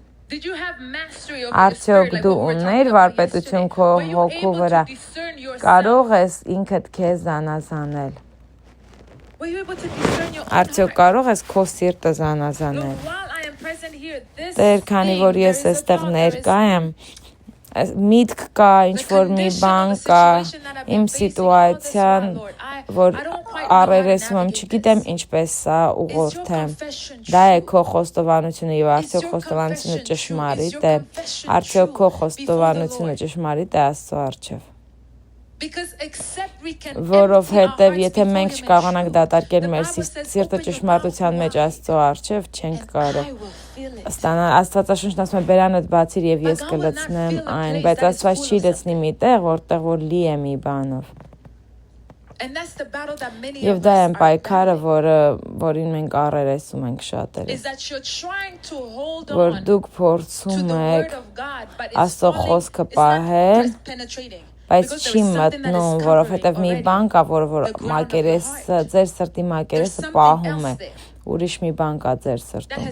Արդյոք դու ունեիր վարպետություն քո հոգու վրա, կարող ես ինքդ քեզ զանազանել։ Արդյոք կարող ես քո սիրտը զանազանել։ Տեր, քանի որ ես այստեղ ներկա եմ, միտք կա, ինչ որ մի բան կա, իմ սիտուացիան, որ առերեսում եմ, չգիտեմ ինչպես սա ուղղորդեմ։ Դա է քո խոստովանությունը եւ արդյոք խոստովանությունը ճշմարիտ է։ Արդյոք քո խոստովանությունը ճշմարիտ է Աստծո առջև։ Որովհետև եթե մենք չկարողանանք դատարկել մեր սիրտը ճշմարտության մեջ Աստծո առջև, չենք կարող ստանալ։ Աստվածաշունչն ասում է բերանդ բացիր եւ ես կլցնեմ այն, բայց Աստված չի լցնի մի տեղ, որտեղ որ լի է մի բանով։ Եվ դա է պայքարը, որին մենք առերեսում ենք շատերը։ Որ դուք փորձում եք Աստծո խոսքը պահել, բայց չի մտնում, որովհետև մի բան կա, որ մակերեսը, ձեր սրտի մակերեսը պահում է, ուրիշ մի բան կա ձեր սրտում,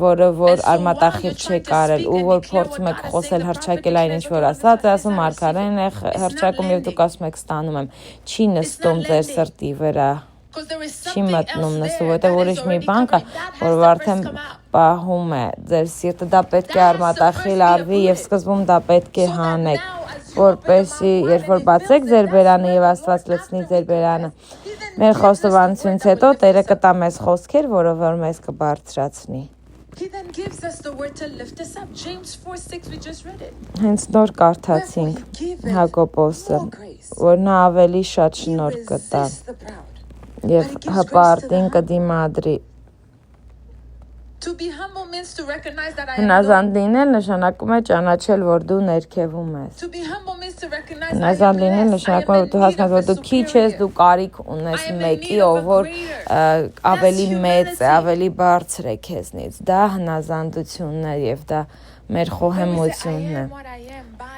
որը որ արմատախիլ չեք արել, ու որ փորձում եք խոսել հռչակել այն ինչ որ ասած է, ասում Մարգարեն է հռչակում եւ դուք ասում եք ստանում եմ, չի նստում ձեր սրտի վրա, չի մտնում նստում, որովհետև ուրիշ մի բան կա, որ արդեն պահում է ձեր սիրտը, դա պետք է արմատախիլ արվի եւ սկզբում դա պետք է հանեք, որպեսզի երբ որ բացեք ձեր բերանը եւ Աստված լցնի ձեր բերանը, մեր խոստովանությունից հետո Տերը կտա մեզ խոսքեր, որով որ մեզ կբարձրացնի։ Հենց նոր կարդացինք Հակոբոսը, որ նա ավելի շատ շնորհ կտա եւ հպարտին կդիմադրի։ Հնազանդ լինել նշանակում է ճանաչել, որ դու ներքևում ես։ Հնազանդ լինել նշանակում է, որ դու հասկանաս, որ դու քիչ ես, դու կարիք ունես մեկի, ով որ ավելի մեծ է, ավելի բարձր է քեզնից։ Դա հնազանդությունն է եւ դա մեր խոհեմությունն է։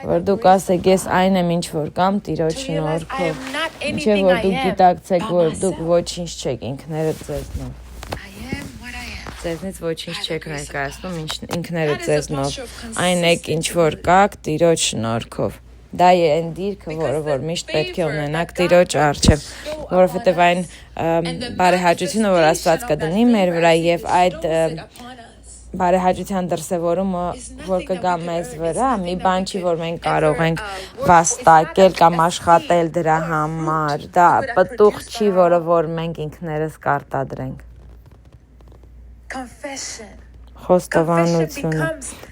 Որ դուք ասեք, ես այն եմ, ինչ որ կամ Տիրոջ շնորհքով։ Ինչեւ որ դուք գիտակցեք, որ դուք ոչինչ չեք ինքներդ ձեզնով։ Ձեզնից ոչինչ չեք ներկայացնում ինքներդ ձեզնով, այն եք ինչ որ կաք Տիրոջ շնորհքով։ Դա է այն դիրքը, որը միշտ պետք է ունենաք Տիրոջ առջև, որովհետև այն բարեհաճությունը, որ Աստված կդնի մեր վրա եւ այդ բարեհաճության դրսևորումը, որ կգա մեզ վրա, մի բան չի, որ մենք կարող ենք վաստակել կամ աշխատել դրա համար, դա պտուղ չի, որը որ մենք ինքներս կարտադրենք։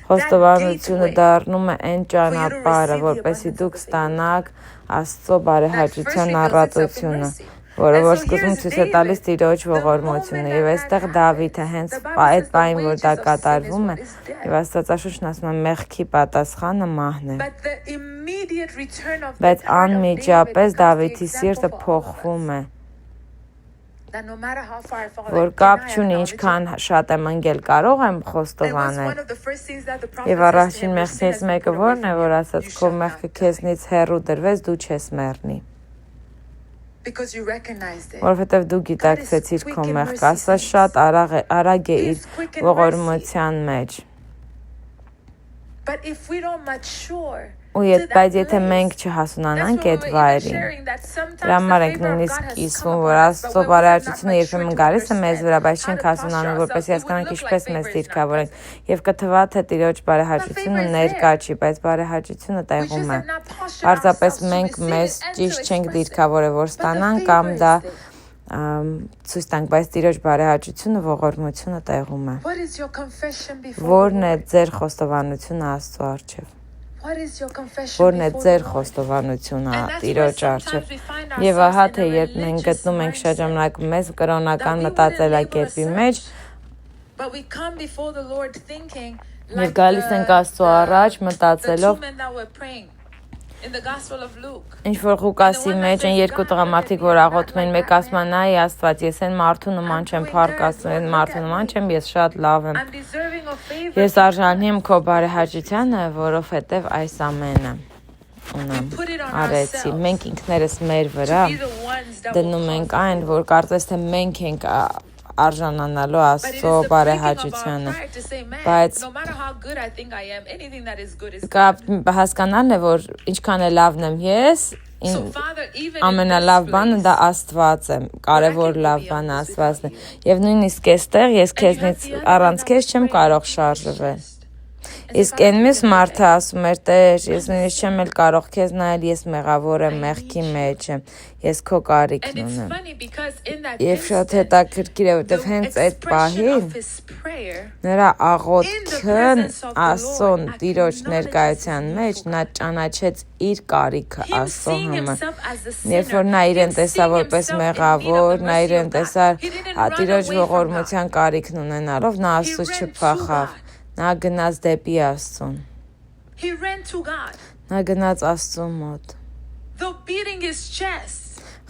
Խոստովանությունը դառնում է այն ճանապարհը, որպեսզի դուք ստանաք Աստծո բարեհաճության առատությունը։ որը որ սկզբում ցույց է տալիս Տիրոջ ողորմությունը, եւ այստեղ Դավիթը հենց այդ բանին, որ դա կատարվում է, եւ Աստվածաշունչն ասում է մեղքի պատասխանը մահն է։ Բայց անմիջապես Դավիթի սիրտը փոխվում է, որ կապ չունի ինչքան շատ եմ ընկել, կարող եմ խոստովանել։ Եվ առաջին մեղքից մեկը որն է, որ ասաց քո մեղքը քեզնից հեռու դրվեց, դու չես մեռնի։ Որովհետև դու գիտակցեցիր քո մեղքը, Աստված շատ արագ է իր ողորմության մեջ։ Բայց եթե մենք չհասունանանք այդ վայրին, դրա համար ենք նույնիսկ կիսվում, որ Աստծո բարեհաճությունը երբեմն գալիս է մեզ վրա, բայց չենք հասունանում, որպեսզի հասկանանք ինչպես մեզ դիրքավորենք, եւ կթվա թե Տիրոջ բարեհաճությունը ներկա չի, բայց բարեհաճությունը տեղում է։ Պարզապես մենք մեզ ճիշտ չենք դիրքավորել, որ ստանանք կամ դա ցույց տանք, բայց Տիրոջ բարեհաճությունը, ողորմությունը տեղում է։ Որն է ձեր խոստովանությունը Աստծո առջև։ Որն է ձեր խոստովանությունը Տիրոջ առջև։ Եվ ահա թե երբ մենք գտնում ենք շրջանակում մեզ կրոնական մտածելակերպի մեջ, եւ գալիս ենք Աստծո առաջ մտածելով, ինչ որ Ղուկասի մեջ են երկու տղամարդիկ, որ աղոթում են, մեկ ասում է նայ Աստված, ես այն մարդու նման չեմ, փառք Աստծո, այն մարդու նման չեմ, ես շատ լավ եմ։ Ես արժանի եմ քո բարեհաճությանը, որովհետև այս ամենը ունեմ, արեցի։ Մենք ինքներս մեր վրա դնում ենք այն, որ կարծես թե մենք ենք արժանանալու Աստծո բարեհաճությանը, բայց հասկանալն է, որ ինչքան է լավն եմ ես, ամենալավ բանը դա Աստված է, կարևոր լավ բանը Աստվածն է, եւ նույնիսկ այստեղ ես քեզնից առանց քեզ չեմ կարող շարժվել։ Իսկ այն մյուս մարդը ասում էր, Տեր, ես նույնիսկ չեմ էլ կարող քեզ նայել, ես մեղավոր եմ, մեղքի մեջ եմ, ես քո կարիքն ունեմ։ Եվ շատ հետաքրքիր է, որովհետև հենց այդ պահին նրա աղոթքն Աստծո Տիրոջ ներկայության մեջ նա ճանաչեց իր կարիքը Աստծո համար։ Երբ որ նա իրեն տեսա որպես մեղավոր, նա իրեն տեսա Տիրոջ ողորմության կարիքն ունենալով, նա Աստծուց չփախավ։ Նա գնաց դեպի Աստծուն։ Նա գնաց Աստծո մոտ։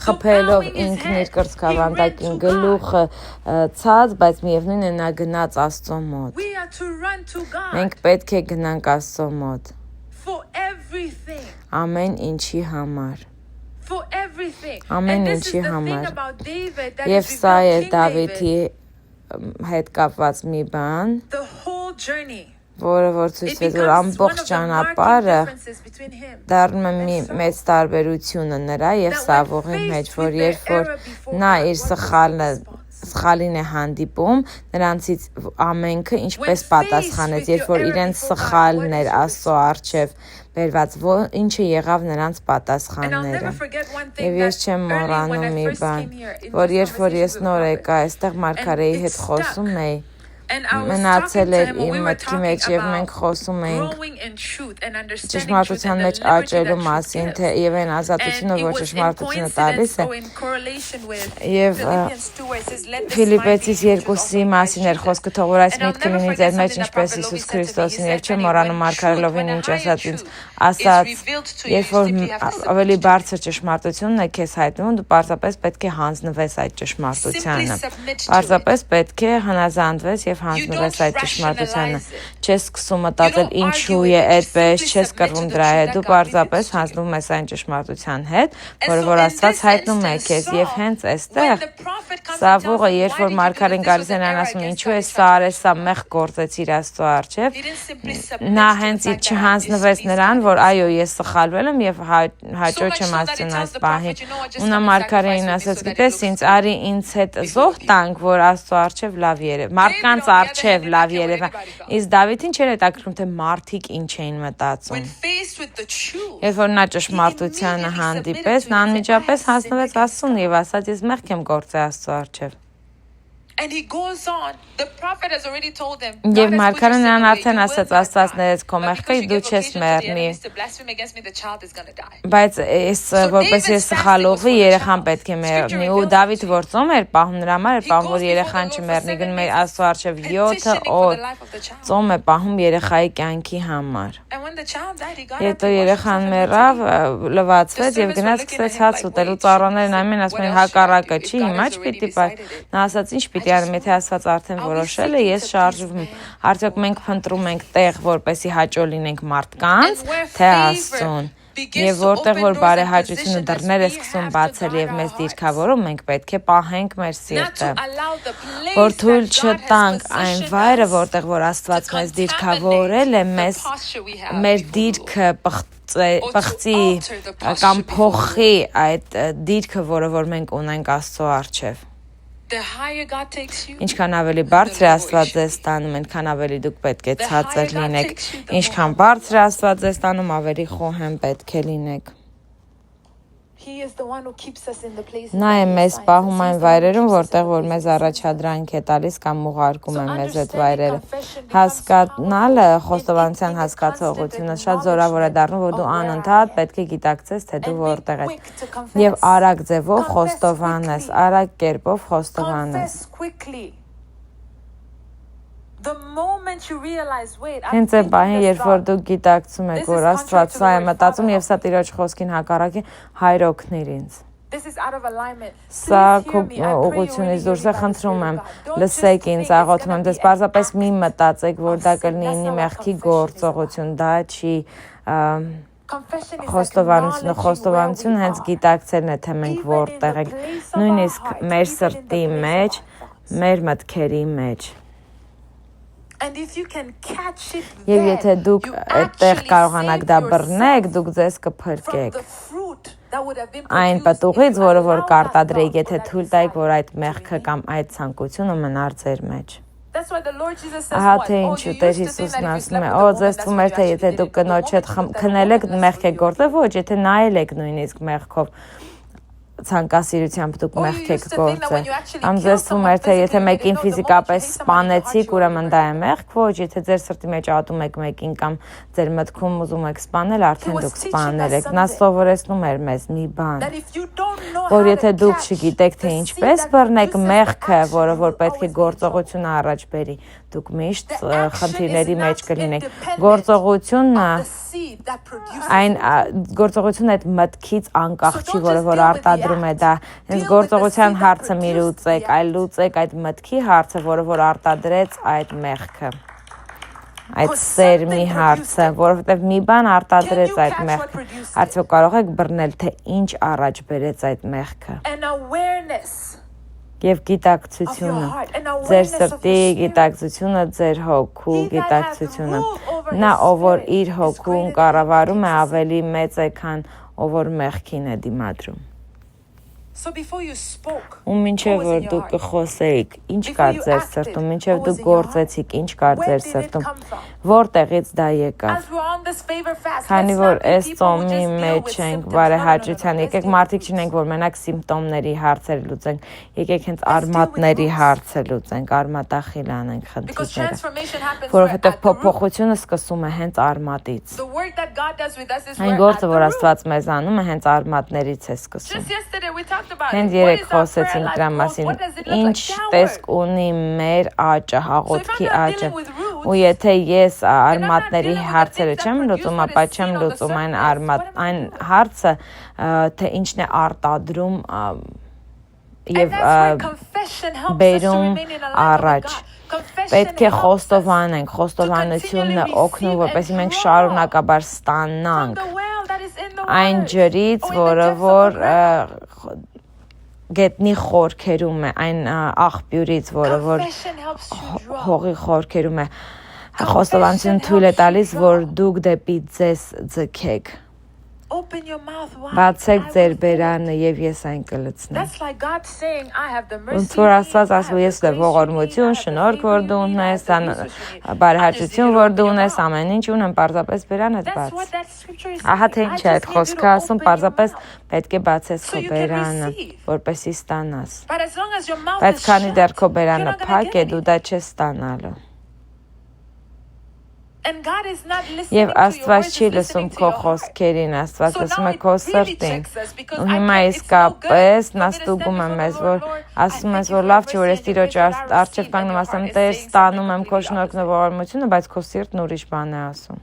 Խփելով ինքն իր կրծքավանդակին գլուխը ցած, բայց միևնույն է նա գնաց Աստծո մոտ։ Մենք պետք է գնանք Աստծո մոտ։ Ամեն ինչի համար։ Ամեն ինչի համար։ Եվ սա է Դավիթի հետ կապված մի բան, որը որ ցույց է, որ ամբողջ ճանապարհը դառնում է մի մեծ տարբերությունը նրա եւ Սավողի մեջ, որ երբ որ նա իր սխալին է հանդիպում, նրանցից ամենքը ինչպես պատասխանեց, երբ որ իրեն սխալն էր Աստծո առջև բերված, ինչը եղավ նրանց պատասխանները։ Եվ ես չեմ մոռանում մի բան, որ երբ որ ես նոր եկա, այստեղ Մարգարեի հետ խոսում էի, մնացել էր իմ մտքի մեջ եւ մենք խոսում էինք ճշմարտության մեջ աճելու մասին, թե եւ այն ազատությունը, որ ճշմարտությունը տալիս է։ Եվ Ֆիլիպեցիս 2-ի մասին էր խոսքը, թող որ այս միտքը լինի ձեր մեջ ինչպես Հիսուս Քրիստոսին, եւ չեմ մոռանում Մարգարելովին ինչ ասաց ինձ, ասաց, երբ որ ավելի բարձր ճշմարտությունն է քեզ հայտնում, դու պարզապես պետք է հանձնվես այդ ճշմարտությանը։ Պարզապես պետք է հնազանդվես եւ հանձնվես այդ ճշմարտությանը։ Չես սկսում մտածել ինչու է այդպես, չես կռվում դրա հետ, դու պարզապես հանձնվում ես այն ճշմարտության հետ, որը որ Աստված հայտնում է քեզ, եւ հենց այստեղ Սավողը, երբ որ Մարգարեն գալիս է նրան ասում ինչու է սա արել, սա մեղ գործեցիր Աստծո առջև, նա հենց չհանձնվեց նրան, որ այո, ես սխալվել եմ եւ հաճո չեմ ասում այս պահին։ Ու նա Մարգարեին ասաց, գիտես, ինձ արի ինձ հետ զոհ տանք, որ Աստծո առջև լավ երևա։ Մարդկանց առջև լավ երևա։ Իսկ Դավիթին չէր հետաքրքրում, թե մարդիկ ինչ էին մտածում։ Երբ որ նա ճշմարտությանը հանդիպեց, նա անմիջապես հանձնվեց Աստծուն եւ ասաց, ես մեղք եմ գործել Աստծո առջև։ And he goes on. The prophet has already told him. Եվ մարգարեն նրան արդեն ասաց, Աստված ներեց քո մեղքը, դու չես մեռնի։ Բայց ես որպես ես սխալողի երեխան պետք է մեռնի։ Ու Դավիթ որ ծոմ էր պահում նրա համար էր պահում, որ երեխան չմեռնի, գնում էր Աստծո առջև 7 օր ծոմ է պահում երեխայի կյանքի համար։ Հետո երեխան մեռավ, լվացվեց եւ գնաց սկսեց հաց ուտել ու ծառաներն ամեն ասում են հակառակը չի, հիմա չպիտի բայ։ Նա ասաց ինչ պիտի արեմ, եթե Աստված արդեն որոշել է, ես շարժվում։ Արդյոք մենք փնտրում ենք տեղ, որպեսի հաճո լինենք մարդկանց, թե Աստծուն։ Եվ որտեղ որ բարեհաճությունը դռներ է սկսում բացել եւ մեզ դիրքավորում, մենք պետք է պահենք մեր սիրտը, որ թույլ չտանք այն վայրը, որտեղ որ Աստված մեզ դիրքավորել է, մեր դիրքը պղծի կամ փոխի այդ դիրքը, որը որ մենք ունենք Աստծո առջև։ Ինչքան ավելի բարձր է Աստված ձեզ տանում, այնքան ավելի դուք պետք է ցածր լինեք, ինչքան բարձր է Աստված ձեզ տանում, ավելի խոհեմ պետք է լինեք։ Նա է մեզ պահում այն վայրերում, որտեղ որ մեզ առաջադրանք է տալիս կամ ուղարկում է մեզ այդ վայրերը։ Հասկանալը, խոստովանության հասկացողությունը շատ զորավոր է դառնում, որ դու անընդհատ պետք է գիտակցես, թե դու որտեղ ես։ Եվ արագ ձևով խոստովանես, արագ կերպով խոստովանես։ Հենց այն պահին, երբ որ դուք գիտակցում եք, որ Աստված սա է մտածում եւ սա Տիրոջ խոսքին հակառակ է, Հայր օգնիր ինձ։ Սա քո ուղղությունից դուրս է, խնդրում եմ, լսեք ինձ, աղոթում եմ, դες պարզապես մի մտածեք, որ դա կլինի ինի մեղքի գործողություն, դա չի խոստովանությունը հենց գիտակցելն է, թե մենք որտեղ ենք, նույնիսկ մեր սրտի մեջ, մեր մտքերի մեջ։ Եվ եթե դուք այդտեղ կարողանաք դա բռնեք, դուք ձեզ կփրկեք այն պտուղից, որը որ կարտադրեիք, եթե թույլ տայիք, որ այդ մեղքը կամ այդ ցանկությունը մնար ձեր մեջ։ Ահա թե ինչու Տեր Հիսուսն ասում է, օ ձեզ թվում էր, թե եթե դուք կնոջ հետ քնել եք, մեղք եք գործել, ոչ, եթե նայել եք նույնիսկ մեղքով ցանկասիրությամբ դուք մեղք եք գործել։ Կամ ձեզ թվում էր, թե եթե մեկին ֆիզիկապես սպանեցիք, ուրեմն դա է մեղք, ոչ, եթե ձեր սրտի մեջ ատում եք մեկին կամ ձեր մտքում ուզում եք սպանել, արդեն դուք սպանել եք։ Նա սովորեցնում էր մեզ մի բան, որ եթե դուք չգիտեք, թե ինչպես բռնեք մեղքը, որը որ պետք է գործողությունը առաջ բերի, դուք միշտ խնդիրների մեջ կլինեք։ Գործողությունը այդ մտքից անկախ չի, որը որ արտադրում է դա։ Հենց գործողության հարցը մի լուծեք, այլ լուծեք այդ մտքի հարցը, որը որ արտադրեց այդ մեղքը։ Այդ սերմի հարցը, որովհետև մի բան արտադրեց այդ մեղքը։ Արդյոք կարող եք բռնել, թե ինչ առաջ բերեց այդ մեղքը։ Եվ գիտակցությունը, ձեր սրտի գիտակցությունը, ձեր հոգու գիտակցությունը։ Նա, ով որ իր հոգուն կառավարում է, ավելի մեծ է, քան ով որ մեղքին է դիմադրում։ Ու մինչև որ դուք կխոսեիք, ինչ կար ձեր սրտում, մինչև դուք գործեցիք, ինչ կար ձեր սրտում, որտեղից դա եկավ։ Քանի որ այս ծոմի մեջ ենք բարեհաճության, եկեք մարդիկ չնենք, որ մենակ սիմպտոմների հարցեր լուծենք, եկեք հենց արմատների հարցը լուծենք, արմատախիլ անենք խնդիրները, որովհետև փոփոխությունը սկսում է հենց արմատից։ Այն գործը, որ Աստված մեզ անում է, հենց արմատներից է սկսում։ Հենց երեք խոսեցինք դրա մասին, ինչ տեսք ունի մեր աճը, հաղորդքի աճը, ու եթե ես արմատների հարցերը չեմ լուծում, ապա չեմ լուծում այն հարցը, թե ինչն է արտադրում և բերում առաջ։ Պետք է խոստովանենք, խոստովանությունն է օգնում, որպեսզի մենք շարունակաբար ստանանք այն ջրից, որը որ գետնի խորքերում է, այն աղբյուրից, որը որ հողի խորքերում է, խոստովանությունը թույլ է տալիս, որ դուք դեպի ձեզ ձգեք, Open your mouth wide. Բացեք ձեր բերանը եւ ես այն կլցնեմ։ That's like God saying, I have the mercy. Ոնց որ Աստված ասում ես դե ողորմություն, շնորհք որ դու ունես, բարեհաճություն որ դու ունես, ամեն ինչ ունեմ, պարզապես բերանդ բաց։ Ահա թե ինչ է այդ խոսքը ասում, պարզապես պետք է բացես քո բերանը, որպեսզի ստանաս։ Բայց քանի դեռ քո բերանը փակ է, դու դա չես ստանալու։ Եվ Աստված չի լսում քո խոսքերին, Աստված լսում է քո սրտին։ Ու հիմա իսկապես նա ստուգում է մեզ, որ ասում ես, որ լավ չի, որ ես Տիրոջ առջև կանգնում ասեմ, Տեր, ստանում եմ քո շնորհքն ու ողորմությունը, բայց քո սիրտն ուրիշ բան է ասում։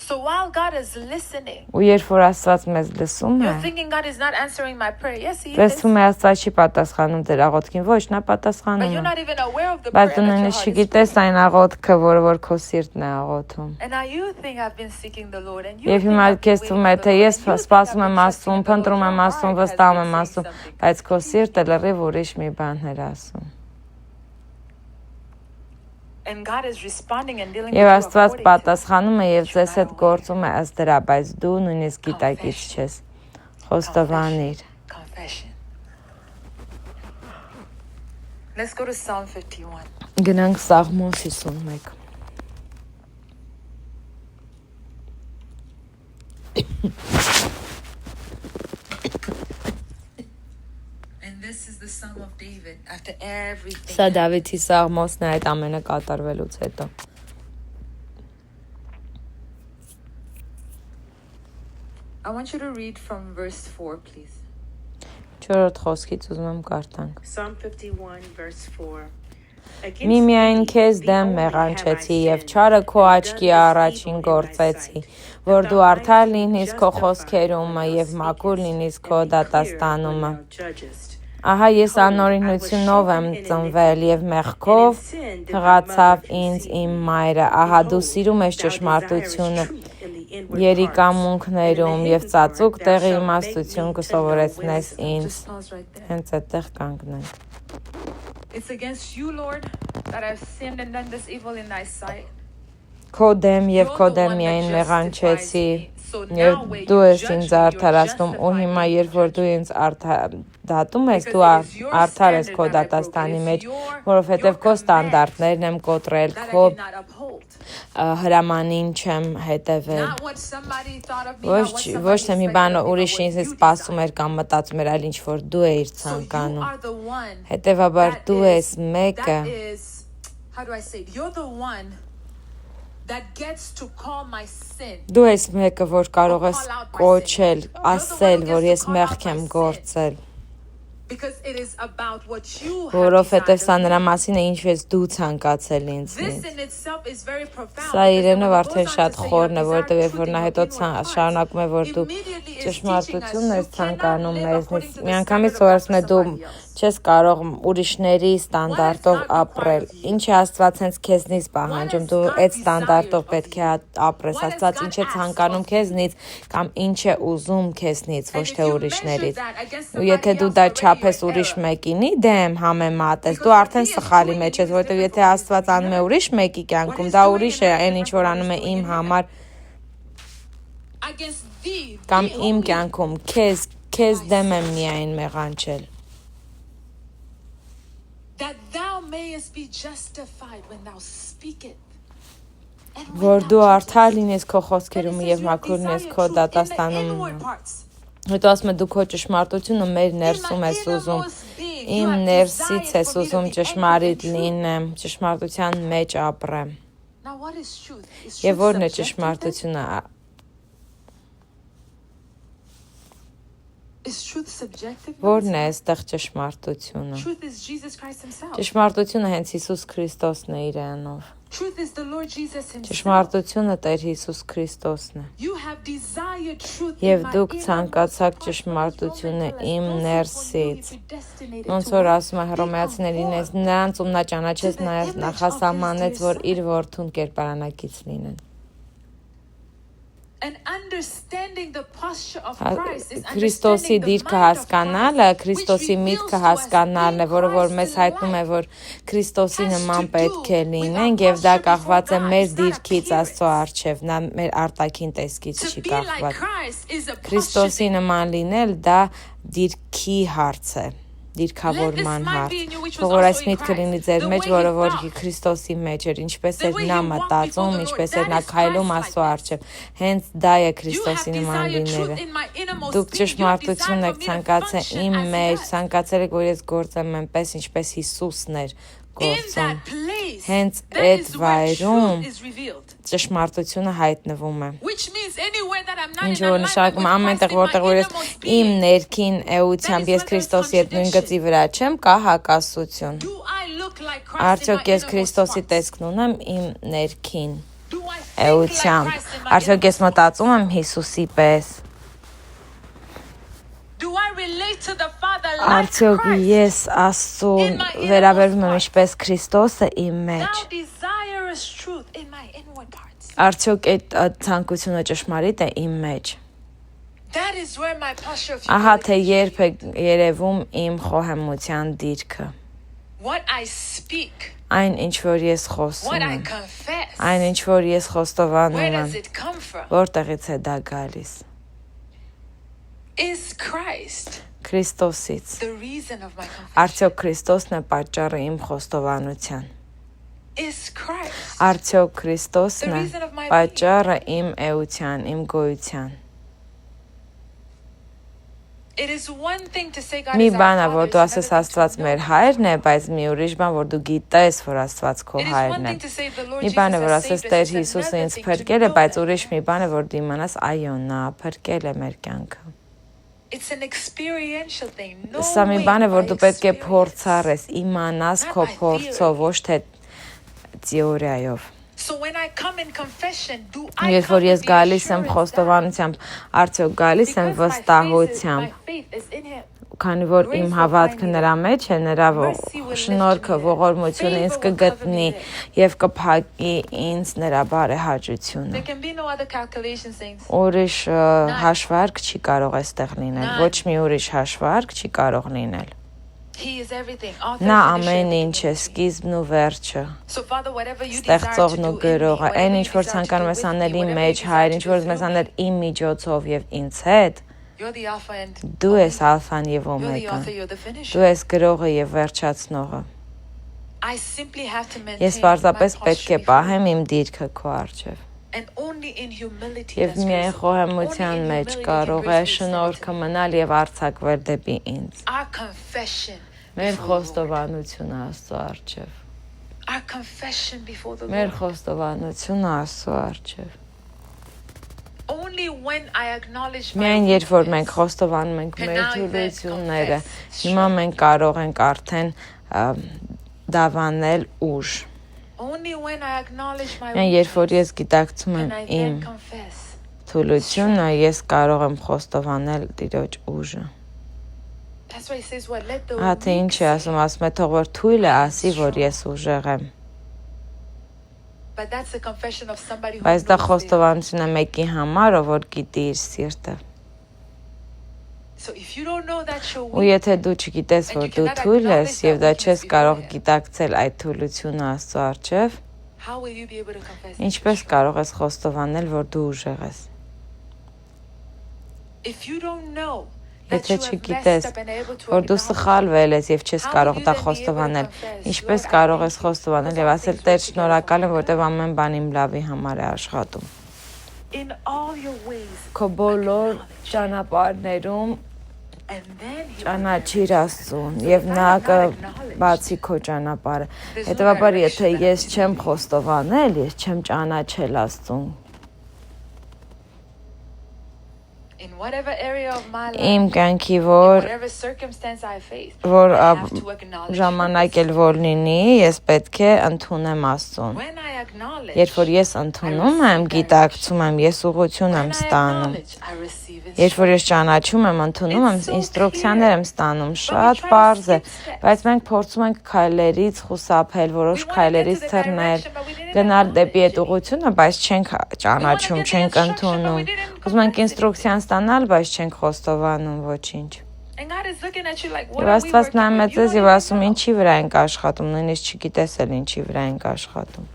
So while God is listening, ու երբ որ Աստված մեզ լսում է, you're thinking God is not answering my prayer. Yes, he is. Տեսնում է Աստված չի պատասխանում ձեր աղոթքին, ոչ, նա պատասխանում But you're է։ not even aware of the Բայց prayer դու that your նույնիսկ heart is չգիտես այն աղոթքը, որ քո սիրտն է աղոթում։ And now you think I've been seeking the Lord and you Եվ think հիմա I've been քեզ waiting թվում է, for the թե Lord, ես and you think սպասում I've եմ been Աստծուն, trusting the փնտրում Lord, եմ your Աստծուն, heart has վստահում been եմ saying Աստծուն, something. բայց քո սիրտը լրիվ ուրիշ մի բաներ ասում։ And God is responding and dealing Եվ with you Աստված according to պատասխանում է եւ ձեզ հետ գործում է ըստ դրա, բայց դու նույնիսկ գիտակից չես։ Խոստովանիր։ confession. Let's go to Psalm 51. Գնանք Սաղմոս 51։ And this is the Psalm of David after everything. Սա Դավիթի Սաղմոսն է այդ ամենը կատարվելուց հետո։ I want you to read from verse 4, please. 4-րդ խոսքից ուզում եմ կարդանք։ Psalm 51 verse 4. Միմիայն քեզ դեմ մեղանչեցի եւ չարը քո աչքի առաջին գործեցի, որ դու արդար լինես քո խոսքերումը եւ մաքուր լինես քո դատաստանումը։ Ահա ես անօրինությունով եմ ծնվել եւ մեղքով հղացավ ինձ իմ մայրը։ Ահա դու սիրում ես ճշմարտությունը երիկամունքներում եւ ծածուկ տեղի իմաստություն կսովորեցնես ինձ։ Հենց այդտեղ կանգնենք։ It's against you, Lord, that I've sinned and done this evil in thy sight. Քո դեմ եւ քո դեմ միայն մեղանչեցի եւ դու ես ինձ արդարացնում ու հիմա երբ որ դու ինձ դատում ես դու արդար ես քո դատաստանի մեջ որովհետեւ քո ստանդարտներն եմ կոտրել քո հրամանին չեմ հետևել ոչ թե մի բան ուրիշ ինձ սպասում էր կամ մտածում էր այլ ինչ որ դու ես ցանկանում հետեւաբար դու ես մեկը how do I say it? You're the one that gets to call my sin. Դու ես մեկը, որ կարող ես կոչել, ասել, որ ես մեղք եմ գործել։ Because it is about what you have. Որովհետև սա նրա մասին է, ինչ ես դու ցանկացել ինձնից։ This in itself is very profound. Սա իրենով արդեն շատ խորն է, որովհետև երբ որ նա հետո շարունակում է, որ դու ճշմարտությունն ես ցանկանում մեզնից, միանգամից սովորեցնում է դու չես կարող ուրիշների ստանդարտով ապրել։ Ինչ է Աստված հենց քեզնից պահանջում, դու այդ ստանդարտով պետք է ապրես։ Աստված ինչ է ցանկանում քեզնից կամ ինչ է ուզում քեզնից, ոչ թե ուրիշներից։ Ու եթե դու դա չափես ուրիշ մեկինի դեմ համեմատես, դու արդեն սխալի մեջ ես, որովհետև եթե Աստված անում է ուրիշ մեկի կյանքում, դա ուրիշ է այն ինչ որ անում է իմ համար կամ իմ կյանքում, քեզ դեմ եմ միայն մեղանչել։ That thou mayest be justified when thou speakest. Որ դու արդար լինես քո խոսքերում եւ մաքուր լինես քո դատաստանում։ Հետո ասում է դու քո ճշմարտությունը մեր ներսում ես ուզում։ Իմ ներսից ես ուզում ճշմարիտ լինեմ, ճշմարտության մեջ ապրեմ։ Եվ ո՞րն է ճշմարտությունը։ Is truth subjective? Ո՞րն է այստեղ ճշմարտությունը։ Truth is Jesus Christ himself. Ճշմարտությունը հենց Հիսուս Քրիստոսն է իրանով։ Truth is the Lord Jesus himself. Ճշմարտությունը Տեր Հիսուս Քրիստոսն է։ You have desired truth. Եվ դուք ցանկացաք ճշմարտությունը իմ ներսից։ Ոնց որ ասում է Հռոմեացիներին, նրանց ում նա ճանաչեց նաև նախասահմանեց, որ իր որդուն կերպարանակից լինեն։ And understanding the posture of Christ is Քրիստոսի understanding the դիրքը mind of հասկանալը, Christ, Քրիստոսի which միտքը reveals to us հասկանալն է, in որը որ Christ մեզ the հայտնում է, life որ Քրիստոսի has նման to պետք է do լինենք with our եւ դա posture կախված է before մեր God. It's not դիրքից Աստծո appearance. առջև, նա մեր արտաքին տեսքից To չի be like կախված։ Christ is a posture Քրիստոսի thing. նման լինել դա դիրքի հարց է, դիրքավորման հարց։ Թող որ այս միտքը լինի ձեր մեջ, որը որ Քրիստոսի մեջ էր, ինչպես էր նա մտածում, ինչպես էր նա քայլում Աստծո առջև։ Հենց դա է Քրիստոսի նման լինելը։ Դուք ճշմարտություն եք ցանկացել իմ մեջ, ցանկացել եք, որ ես գործեմ այնպես, ինչպես Հիսուսն էր գործում։ Հենց այդ վայրում ճշմարտությունը հայտնվում է։ Ինչ որ նշանակում ամենտեղ որտեղ որ ես իմ ներքին էությամբ ես Քրիստոսի հետ նույն գծի վրա չեմ, կա հակասություն։ Արդյոք ես Քրիստոսի տեսքն ունեմ իմ ներքին էությամբ։ Արդյոք ես մտածում եմ Հիսուսի պես։ Արդյոք ես Աստծուն վերաբերվում եմ ինչպես Քրիստոսը իմ մեջ։ Արդյոք այդ ցանկությունը ճշմարիտ է իմ մեջ։ Ահա թե երբ է երևում իմ խոհեմության դիրքը։ Այն ինչ որ ես խոսում եմ, այն ինչ որ ես խոստովանում եմ, որտեղից է դա գալիս։ Քրիստոսից։ Արդյոք Քրիստոսն է պատճառը իմ խոստովանության։ Արդյոք Քրիստոսն է պատճառը իմ էության, իմ գոյության։ Մի բան է, որ դու ասես Աստված մեր հայրն է, բայց մի ուրիշ բան, որ դու գիտես, որ Աստված քո հայրն է։ Մի բան է, որ ասես Տեր Հիսուսը ինձ փրկել է, բայց ուրիշ մի բան է, որ դու իմանաս, այո, նա փրկել է մեր կյանքը։ Սա մի բան է, որ դու պետք է փորձառես, իմանաս քո փորձով, ոչ թե թեորիայով։ Երբ որ ես գալիս եմ խոստովանությամբ, արդյոք գալիս եմ վստահությամբ, քանի որ իմ հավատքը նրա մեջ է, նրա շնորհքը, ողորմությունը ինձ կգտնի եւ կփակի ինձ նրա բարեհաճությունը։ Ուրիշ հաշվարկ չի կարող այստեղ լինել, ոչ մի ուրիշ հաշվարկ չի կարող լինել։ Նա ամեն ինչ է, սկիզբն ու վերջը, ստեղծողն ու գրողը, այն ինչ որ ցանկանում ես անել իմ մեջ, Հայր, ինչ որ ես անել իմ միջոցով եւ ինձ հետ, դու ես ալֆան եւ օմեգան, դու ես գրողը եւ վերջացնողը։ Ես պարզապես պետք է պահեմ իմ դիրքը քո առջև։ Եվ միայն խոհեմության մեջ կարող է շնորհքը մնալ եւ արձակվել դեպի ինձ։ Մեր խոստովանությունը Աստծո առջև։ Մեր խոստովանությունը Աստծո առջև։ Միայն երբ որ մենք խոստովանում ենք մեր թուլությունները, հիմա մենք կարող ենք արդեն դավանել ուժ։ Միայն երբ որ ես գիտակցում եմ իմ թուլությունը, ես կարող եմ խոստովանել Տիրոջ ուժը։ Ահա թե ինչ է ասում է, թող որ թույլը ասի, որ ես ուժեղ եմ։ Բայց դա խոստովանություն է մեկի համար, ով որ գիտի իր սիրտը։ Ու եթե դու չգիտես, որ դու թույլ ես եւ դա չես կարող գիտակցել այդ թույլությունը Աստծո առջև, ինչպես կարող ես խոստովանել, որ դու ուժեղ ես։ Եթե չգիտես, որ դու սխալվել ես եւ չես կարող դա խոստովանել, ինչպես կարող ես խոստովանել եւ ասել Տեր, շնորհակալ եմ, որտեվ ամեն բան իմ լավի համար է աշխատում։ Քո բոլոր ճանապարհներում ճանաչիր Աստծուն եւ նա կբացի քո ճանապարհը։ Հետևաբար, եթե ես չեմ խոստովանել, ես չեմ ճանաչել Աստծուն։ in whatever area of my life, իմ կյանքի in որ whatever circumstance I face, որ I have to acknowledge ժամանակ էլ որ լինի, ես պետք է ընդունեմ Աստծուն։ when I acknowledge, Երբ որ ես ընդունում եմ, գիտակցում եմ, ես ուղղություն եմ when I ստանում։ acknowledge, I receive Երբ որ ես ճանաչում եմ, ընդունում եմ, ինստրուկցիաներ եմ ստանում, շատ պարզ է, բայց մենք փորձում ենք քայլերից խուսափել, որոշ քայլերից թռնել, գնալ դեպի այդ ուղղությունը, բայց չենք ճանաչում, չենք ընդունում։ Ուզում ենք ինստրուկցիան ստանալ, բայց չենք խոստովանում ոչինչ։ And God is looking at you like, what Եվ are we Աստված working նայում է with? You ձեզ don't եւ even ասում, know. ինչի վրա ենք աշխատում, նույնիսկ չգիտես էլ ինչի վրա ենք աշխատում։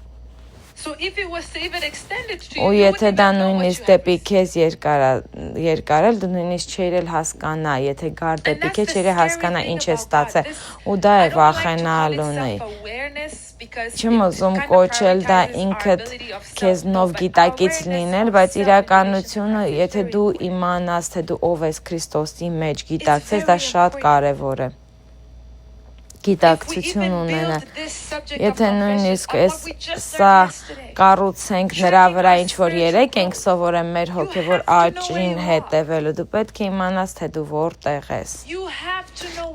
So if it was to even extend it to Ու you, you եթե wouldn't դա even know what նույնիսկ you have դեպի քեզ երկարել, դու նույնիսկ չէր հասկանա, եթե գար դեպի քեզ չէր հասկանա ինչ է ստացել։ Ու դա է վախենալունը։ Չեմ ուզում կոչել դա ինքդ քեզնով գիտակից լինել, բայց իրականությունը, եթե դու իմանաս, թե դու ով ես Քրիստոսի մեջ, գիտակցես, դա շատ կարևոր է։ Գիտակցություն ունենա։ Եթե նույնիսկ սա կառուցենք նրա վրա ինչ որ երեք ենք սովորել մեր հոգևոր աճին հետևելու, դու պետք է իմանաս, թե դու որտեղ ես։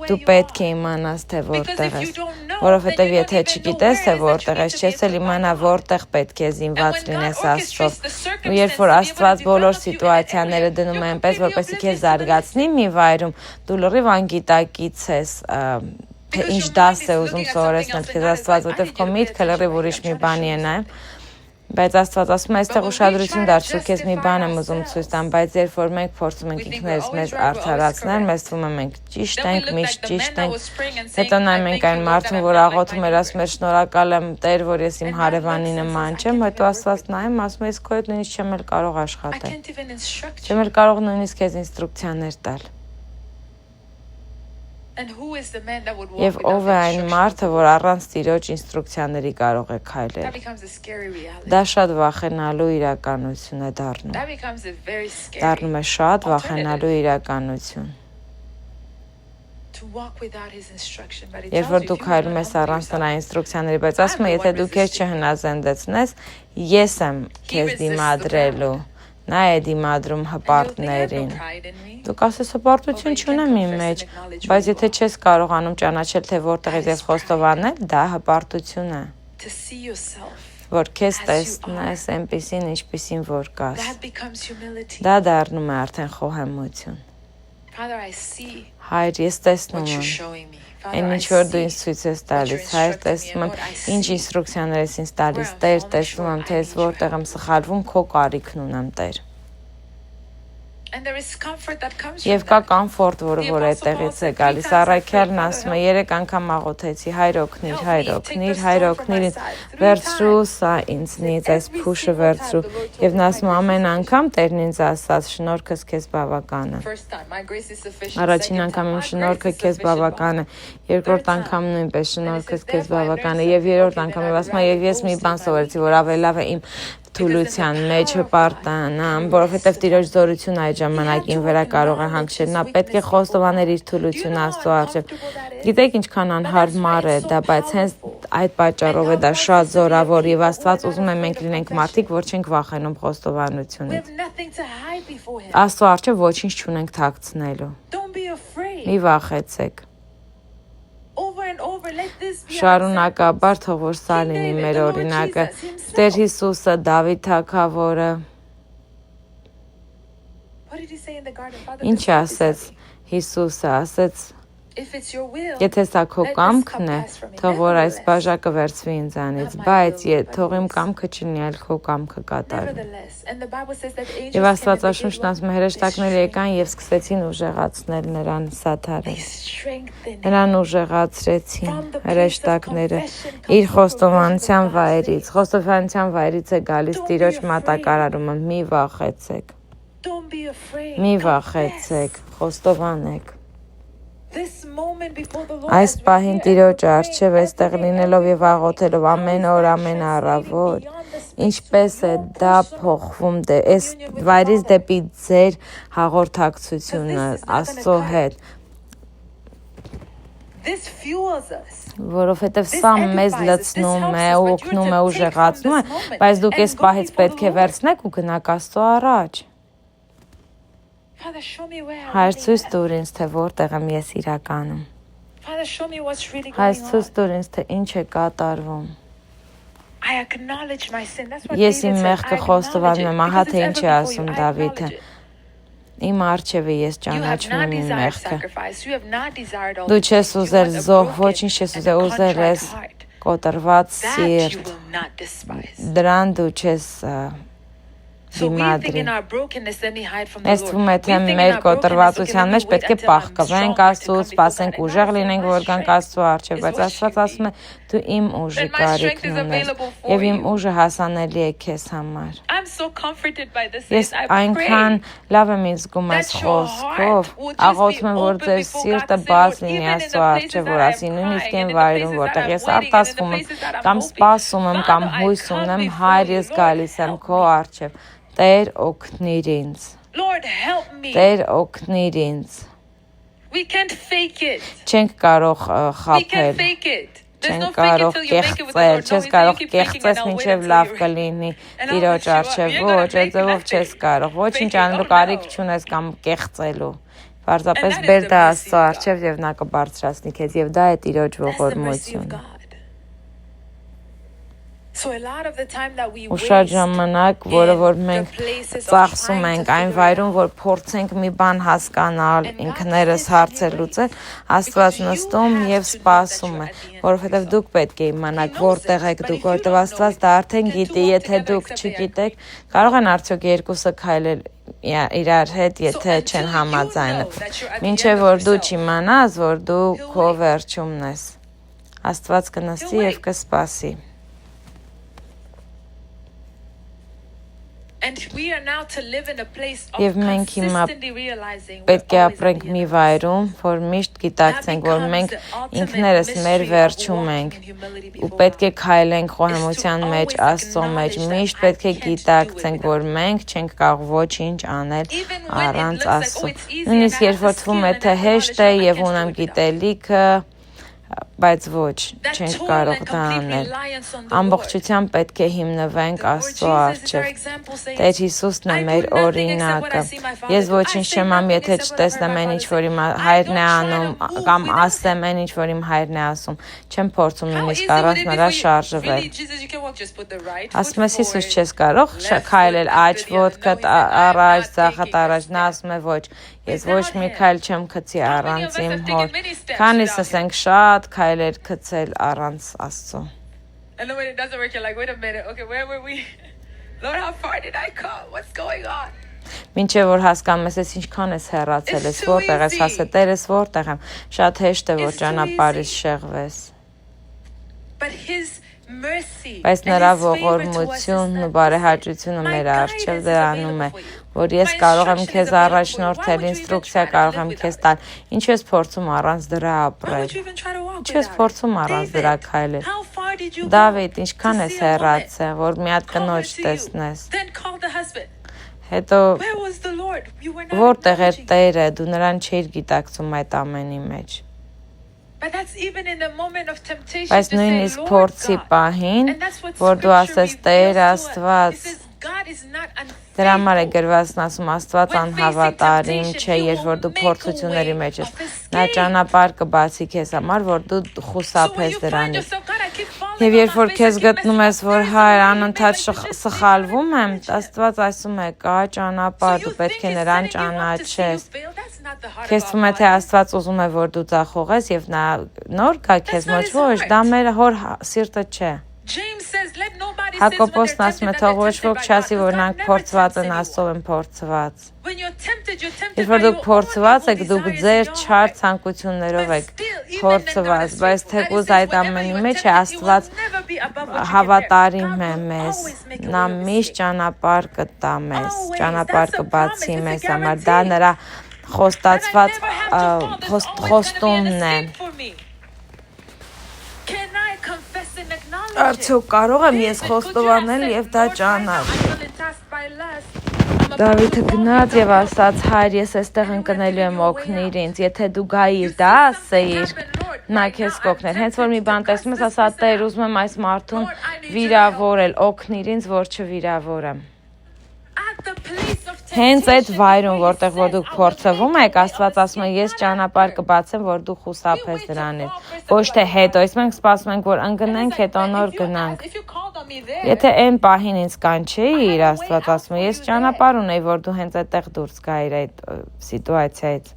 Դու պետք է իմանաս, թե որտեղ ես, որովհետև եթե չգիտես, թե որտեղ ես, չես էլ իմանա որտեղ պետք է զինված լինես Աստծով։ Ու երբ որ Աստված բոլոր սիտուացիաները դնում է այնպես, որպեսզի քեզ զարգացնի մի վայրում, դու լրիվ անգիտակից ես թե ինչ դաս է ուզում սովորեցնել քեզ Աստված, որտեղ քո միտքը լրիվ ուրիշ մի բանի է նայում, բայց Աստված ասում է, այստեղ ուշադրություն դարձրու, քեզ մի բան եմ ուզում ցույց տամ, բայց երբ որ մենք փորձում ենք ինքներս մեզ արդարացնել, մեզ թվում է մենք ճիշտ ենք, միշտ ճիշտ ենք, հետո նայում ենք այն մարդուն, որ աղոթում էր, ասում էր շնորհակալ եմ Տեր, որ ես իմ հարևանի նման չեմ, հետո Աստված նայում, ասում է, իսկ քո հետ նույնիսկ չեմ էլ կարող աշխատել, չեմ էլ կարող նույնիսկ քեզ ինստրուկցիաներ տալ։ Եվ ով է այն մարդը, որ առանց Տիրոջ ինստրուկցիաների կարող է քայլել։ Դա շատ վախենալու իրականություն է դառնում։ Դառնում է շատ վախենալու իրականություն։ Երբ որ դու քայլում ես առանց նրա ինստրուկցիաների, բայց ասում է, եթե դու քեզ չհնազանդեցնես, ես եմ քեզ դիմադրելու։ Նա է դիմադրում հպարտներին։ Դու կասես հպարտություն չունեմ իմ մեջ, բայց եթե չես կարողանում ճանաչել, թե որտեղ ես եւ խոստովանել, դա հպարտություն է։ Որ քեզ տեսնես այնպիսին, ինչպիսին որ կաս։ Դա դառնում է արդեն խոհեմություն։ Հայր, ես տեսնում եմ։ Այն ինչ որ դու ինձ ցույց ես տալիս, Հայր, տեսնում եմ, ինչ ինստրուկցիաներ ես ինձ տալիս, Տեր, տեսնում եմ, թե ես որտեղ եմ սխալվում, քո կարիքն ունեմ, Տեր։ Եվ կա կոմֆորտ, որ այդտեղից է գալիս։ Առաքյալն ասում է, 3 անգամ աղոթեցի, Հայր օգնիր, Հայր օգնիր, Հայր օգնիր ինձ, վերցրու սա ինձնից, այս փուշը վերցրու։ Եվ նա ասում է, ամեն անգամ Տերն ինձ ասաց, շնորհքս քեզ բավական է։ Առաջին անգամ իմ շնորհքը քեզ բավական է, երկրորդ անգամ նույնպես շնորհքս քեզ բավական է, եւ երրորդ անգամ եւ ասում է, եւ ես մի բան սովորեցի, որ ավելի լավ է իմ թուլության մեջ հպարտանամ, որովհետև Տիրոջ զորությունը այդ ժամանակին վրա կարող է հանգչել, նա պետք է խոստովաներ իր թուլությունը Աստծո առջև։ Գիտեք ինչքան անհարմար է դա, բայց հենց այդ պատճառով է դա շատ զորավոր եւ Աստված ուզում է մենք լինենք մարդիկ, որ չենք վախենում խոստովանությունից։ Աստծո առջև ոչինչ չունենք թաքցնելու։ Մի վախեցեք։ Շարունակաբար թող որ սա լինի մեր օրինակը, Տեր Հիսուսը, Դավիթ թագավորը։ Ինչ ասեց Հիսուսը, ասեց, եթե սա քո կամքն է, թող որ այս բաժակը վերցվի ինձանից, բայց թող իմ կամքը չլինի, այլ քո կամքը կատարվի։ Եվ Աստվածաշունչն ասում է, հրեշտակները եկան եւ սկսեցին ուժեղացնել նրան Սաթարը։ Նրան ուժեղացրեցին հրեշտակները իր խոստովանության վայրից։ Խոստովանության վայրից է գալիս Տիրոջ մատակարարումը։ Մի վախեցեք։ Մի վախեցեք, խոստովանեք։ Այս պահին Տիրոջ առջև այստեղ լինելով եւ աղոթելով ամեն օր, ամեն առավոտ, ինչպես է դա փոխվում այս վայրից դեպի ձեր հաղորդակցությունը Աստծո հետ, որովհետև սա մեզ լցնում է, օգնում է, ուժեղացնում է, բայց դուք այս պահից պետք է վերցնեք ու գնաք Աստծո առաջ։ Father, show me where I Հայր really ցույց am. տուր ինձ, թե որտեղ եմ ես իրականում։ Father, show me what's really Հայր going ցույց on. տուր ինձ, թե ինչ է կատարվում։ I acknowledge my sin. That's what Ես David իմ said. մեղքը I խոստովանում acknowledge it եմ, ահա because թե it's ինչ է ever before ասում you. I Դավիթը։ acknowledge it. Իմ արջևը ես You have ճանաչում not եմ իմ desired մեղքը։ sacrifice. You have not desired all Դու the չես things. You ուզել want a զոհ, broken ոչինչ չես and ուզել, a ուզել contrite ես heart. կոտրված That you սիրտ։ will not despise. Դրան դու չես So we think դիմադրի։ in our brokenness, let me hide from the Ես Lord. թվում է, We թե think in մեր our brokenness, okay, կոտրվածության let մեջ me պետք wait է until I'm պահկվենք stronger to Աստծուց, come before սպասենք, God. And ուժեղ God said, լինենք, my որ գանք strength Աստծու առջև, is բայց what Աստված you ասում է, դու իմ ուժի That my strength կարիքն is ունես, available for եւ իմ you. ուժը հասանելի է քեզ համար։ I'm so comforted by this. Ես I այնքան pray լավ եմ ինձ զգում այս that your խոսքով, heart will just աղոթում եմ, be որ open ձեր before սիրտը God to say, բաց Lord, լինի even in Աստծու the առջև, places որ that ասի I'm նույնիսկ crying, այն and in the վայրում, places that որտեղ I'm ես waiting, and in the արտասվում եմ, places that I'm կամ hoping. սպասում եմ, կամ Father, I հույս come ունեմ, before Հայր, you. ես Lord, գալիս եմ help քո me. առջև։ Տեր օգնիր ինձ։ Lord, help me. Տեր օգնիր ինձ։ We can't fake it. Չենք կարող We can't խաբել, fake it. There's չենք no fake it կարող till you make it with the կեղծել, Lord. No, չես he said you կարող keep faking կեղծես and I'll wait մինչև until լավ you're ready. կլինի And I'll Տիրոջ lift you up. առջև, You ain't gonna ոչ, fake այդով չես nothing. կարող, ոչինչ Fake it. անելու Oh, կարիք no. չունես կամ կեղծելու։ Պարզապես And that is բեր the դա mercy Աստծո of առջև եւ նա կբարձրացնի քեզ եւ դա է Տիրոջ That's the mercy of ողորմություն։ God. So a lot of the time that we Ու շատ ժամանակ, որը որ in մենք the places of ծախսում trying ենք to այն figure it վայրում, out. որ փորձենք մի բան հասկանալ, And God ինքներս says to հարցեր you, լուծել, wait, Աստված because you նստում have եւ to know that սպասում you're է, at the end որովհետեւ result. դուք պետք է իմանաք He knows որտեղ it, եք but դուք, if you որովհետեւ don't know Աստված it, դա արդեն can two գիտի, walk եթե together դուք except they չգիտեք, կարող են արդյոք երկուսը քայլել իրար հետ, So եթե until չեն you համաձայնը։ know that you're at the Մինչև end of որ դու yourself, չիմանաս, որ դու He'll քո wait. վերջումն ես, Աստված կնստի He'll եւ wait. կսպասի։ And we are now to live in a place of Եվ մենք հիմա consistently realizing we're պետք է always at ապրենք the մի end of վայրում, որ միշտ գիտակցենք, որ մենք ինքներս մեր վերջում ենք ու պետք է քայլենք խոհեմության մեջ, Աստծո մեջ, միշտ պետք է գիտակցենք, որ մենք չենք կարող ոչինչ անել առանց Աստծո։ Նույնիսկ երբ որ թվում է թե հեշտ է եւ ունեմ գիտելիքը, բայց ոչ, չենք կարող դա անել։ Ամբողջությամբ պետք է հիմնվենք Աստծո առջև։ Տեր Հիսուսն է մեր օրինակը։ Ես ոչինչ չեմ անում, եթե չտեսնեմ այն ինչ որ իմ հայրն է անում, կամ ասեմ այն ինչ որ իմ հայրն է ասում։ Չեմ փորձում նույնիսկ առանց նրա շարժվել։ Ասում ես Հիսուս չես կարող քայլել աջ ոտքդ առաջ, ձախդ առաջ, նա ասում է ոչ։ Ես ոչ մի քայլ չեմ գցի առանց իմ հոր։ Քանիսս ենք շատ քայլեր գցել առանց Աստծո։ And then when it doesn't work, you're like, wait a minute, okay, where were we? Lord, how far did I come? What's going on? Մինչև որ հասկանում ես ինչքան ես հեռացել ես, որտեղ ես հասել, Տեր ես որտեղ եմ, շատ հեշտ է որ ճանապարհից շեղվես։ But his mercy Բայց նրա ողորմությունն ու բարեհաճությունը մեր առջև դրանում է, որ ես կարող եմ քեզ առաջնորդել, ինստրուկցիա կարող եմ քեզ տալ։ Ինչ ես փորձում առանց դրա ապրել։ Ինչ ես փորձում առանց դրա քայլել։ Դավիթ, ինչքան ես հեռացել, որ մի հատ կնոջ տեսնես։ Հետո որտեղ էր Տերը, դու նրան չէիր գիտակցում այդ ամենի մեջ։ Բայց նույնիսկ փորձի պահին, որ դու ասես Տեր Աստված, դրա համար է գրվածն ասում Աստված անհավատարիմ չէ, երբ որ դու փորձությունների մեջ ես։ Նա ճանապարհ կբացի քեզ համար, որ դու խուսափես դրանից։ Եվ երբ որ քեզ գտնում ես, որ հայր անընդհատ սխալվում եմ, Աստված ասում է կա ճանապարհ, դու պետք է նրան ճանաչես։ Քեզ թվում է թե Աստված ուզում է որ դու ձախողես եւ նա նոր գա քեզ մոտ, ոչ, դա մեր հոր սիրտը չէ։ Հակոբոսն ասում է թող ոչ ոք չասի որ նրանք փորձված են, Աստծով են փորձված։ Երբ որ դուք փորձված եք, դուք ձեր չար ցանկություններով եք փորձված, բայց թեկուզ այդ ամենի մեջ է Աստված հավատարիմ է մեզ, նա միշտ ճանապարհ կտա մեզ, ճանապարհ կբացի մեզ համար, դա նրա խոստացված խոստումն է։ Արդյոք կարող եմ ես խոստովանել եւ դա ճանաչ։ Դավիթը գնաց եւ ասաց. «Հայր, ես այստեղ ընկնելու եմ, օգնիր ինձ, եթե դու գայիր, դա ասեիր, նա քեզ կօգներ»։ Հենց որ մի բան տեսնում ես, ասա Տեր, ուզում եմ այս մարդուն վիրավորել, օգնիր ինձ, որ չվիրավորեմ։ Հենց այդ վայրում, որտեղ որ դուք փորձվում եք, Աստված ասում է, ես ճանապարհ կբացեմ, որ դու խուսափես դրանից։ Ոչ թե հետո, իսկ մենք սպասում ենք, որ ընկնենք, հետո նոր գնանք։ Եթե այն պահին ինձ կանչեիր, Աստված ասում է, ես ճանապարհ ունեի, որ դու հենց այդտեղ դուրս գայիր այդ սիտուացիայից։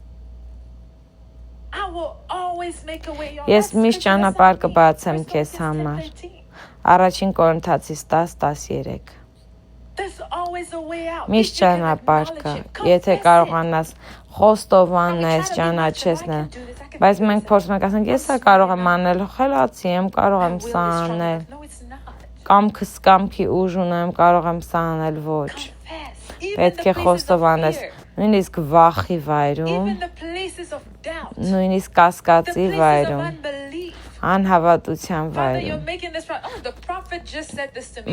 Ես միշտ ճանապարհ կբացեմ քեզ համար։ Առաջին Կորինթացիս 10:13 Միշտ ճանապարհ կա, եթե կարողանաս խոստովանես, ճանաչես նրան, բայց մենք փորձում ենք ասենք, ես կարող եմ անել, խելացի եմ, կարող եմ սա անել, կամքի ուժ ունեմ, կարող եմ սա անել, ոչ, պետք է խոստովանես, նույնիսկ վախի վայրում, նույնիսկ կասկածի վայրում, անհավատության վայրում։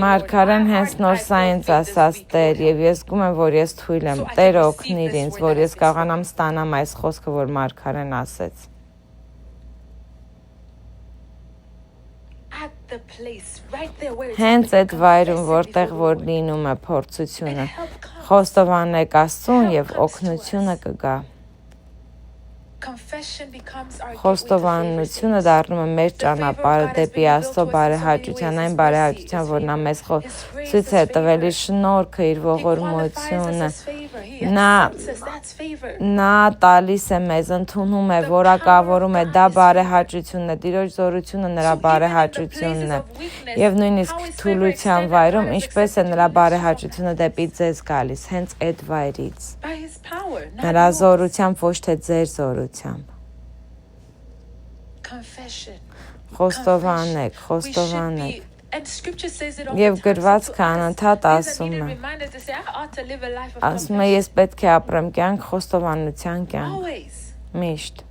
Մարգարեն հենց նոր սա ինձ ասաց Տեր, եւ ես զգում եմ, որ ես թույլ եմ, Տեր օգնիր ինձ, որ ես կարողանամ ստանամ այս խոսքը, որ Մարգարեն ասեց։ Հենց այդ վայրում, որտեղ որ լինում է փորձությունը, խոստովանեք Աստծուն եւ օգնությունը կգա։ Խոստովանությունը դառնում է մեր ճանապարհը դեպի Աստծո բարեհաճության, այն բարեհաճության, որ նա մեզ ցույց է տվել իր շնորհքը, իր ողորմությունը։ Նա տալիս է մեզ, ընդունում է, որակավորում է, դա բարեհաճությունն է, Տիրոջ զորությունը նրա բարեհաճությունն է։ Եվ նույնիսկ թուլության վայրում, ինչպես է նրա բարեհաճությունը դեպի ձեզ գալիս, հենց այդ վայրից։ Նրա զորությամբ, ոչ թե ձեր զորությամբ։ Խոստովանեք։ Եվ գրվածքը անընդհատ ասում է, ես պետք է ապրեմ կյանք խոստովանության կյանք, միշտ։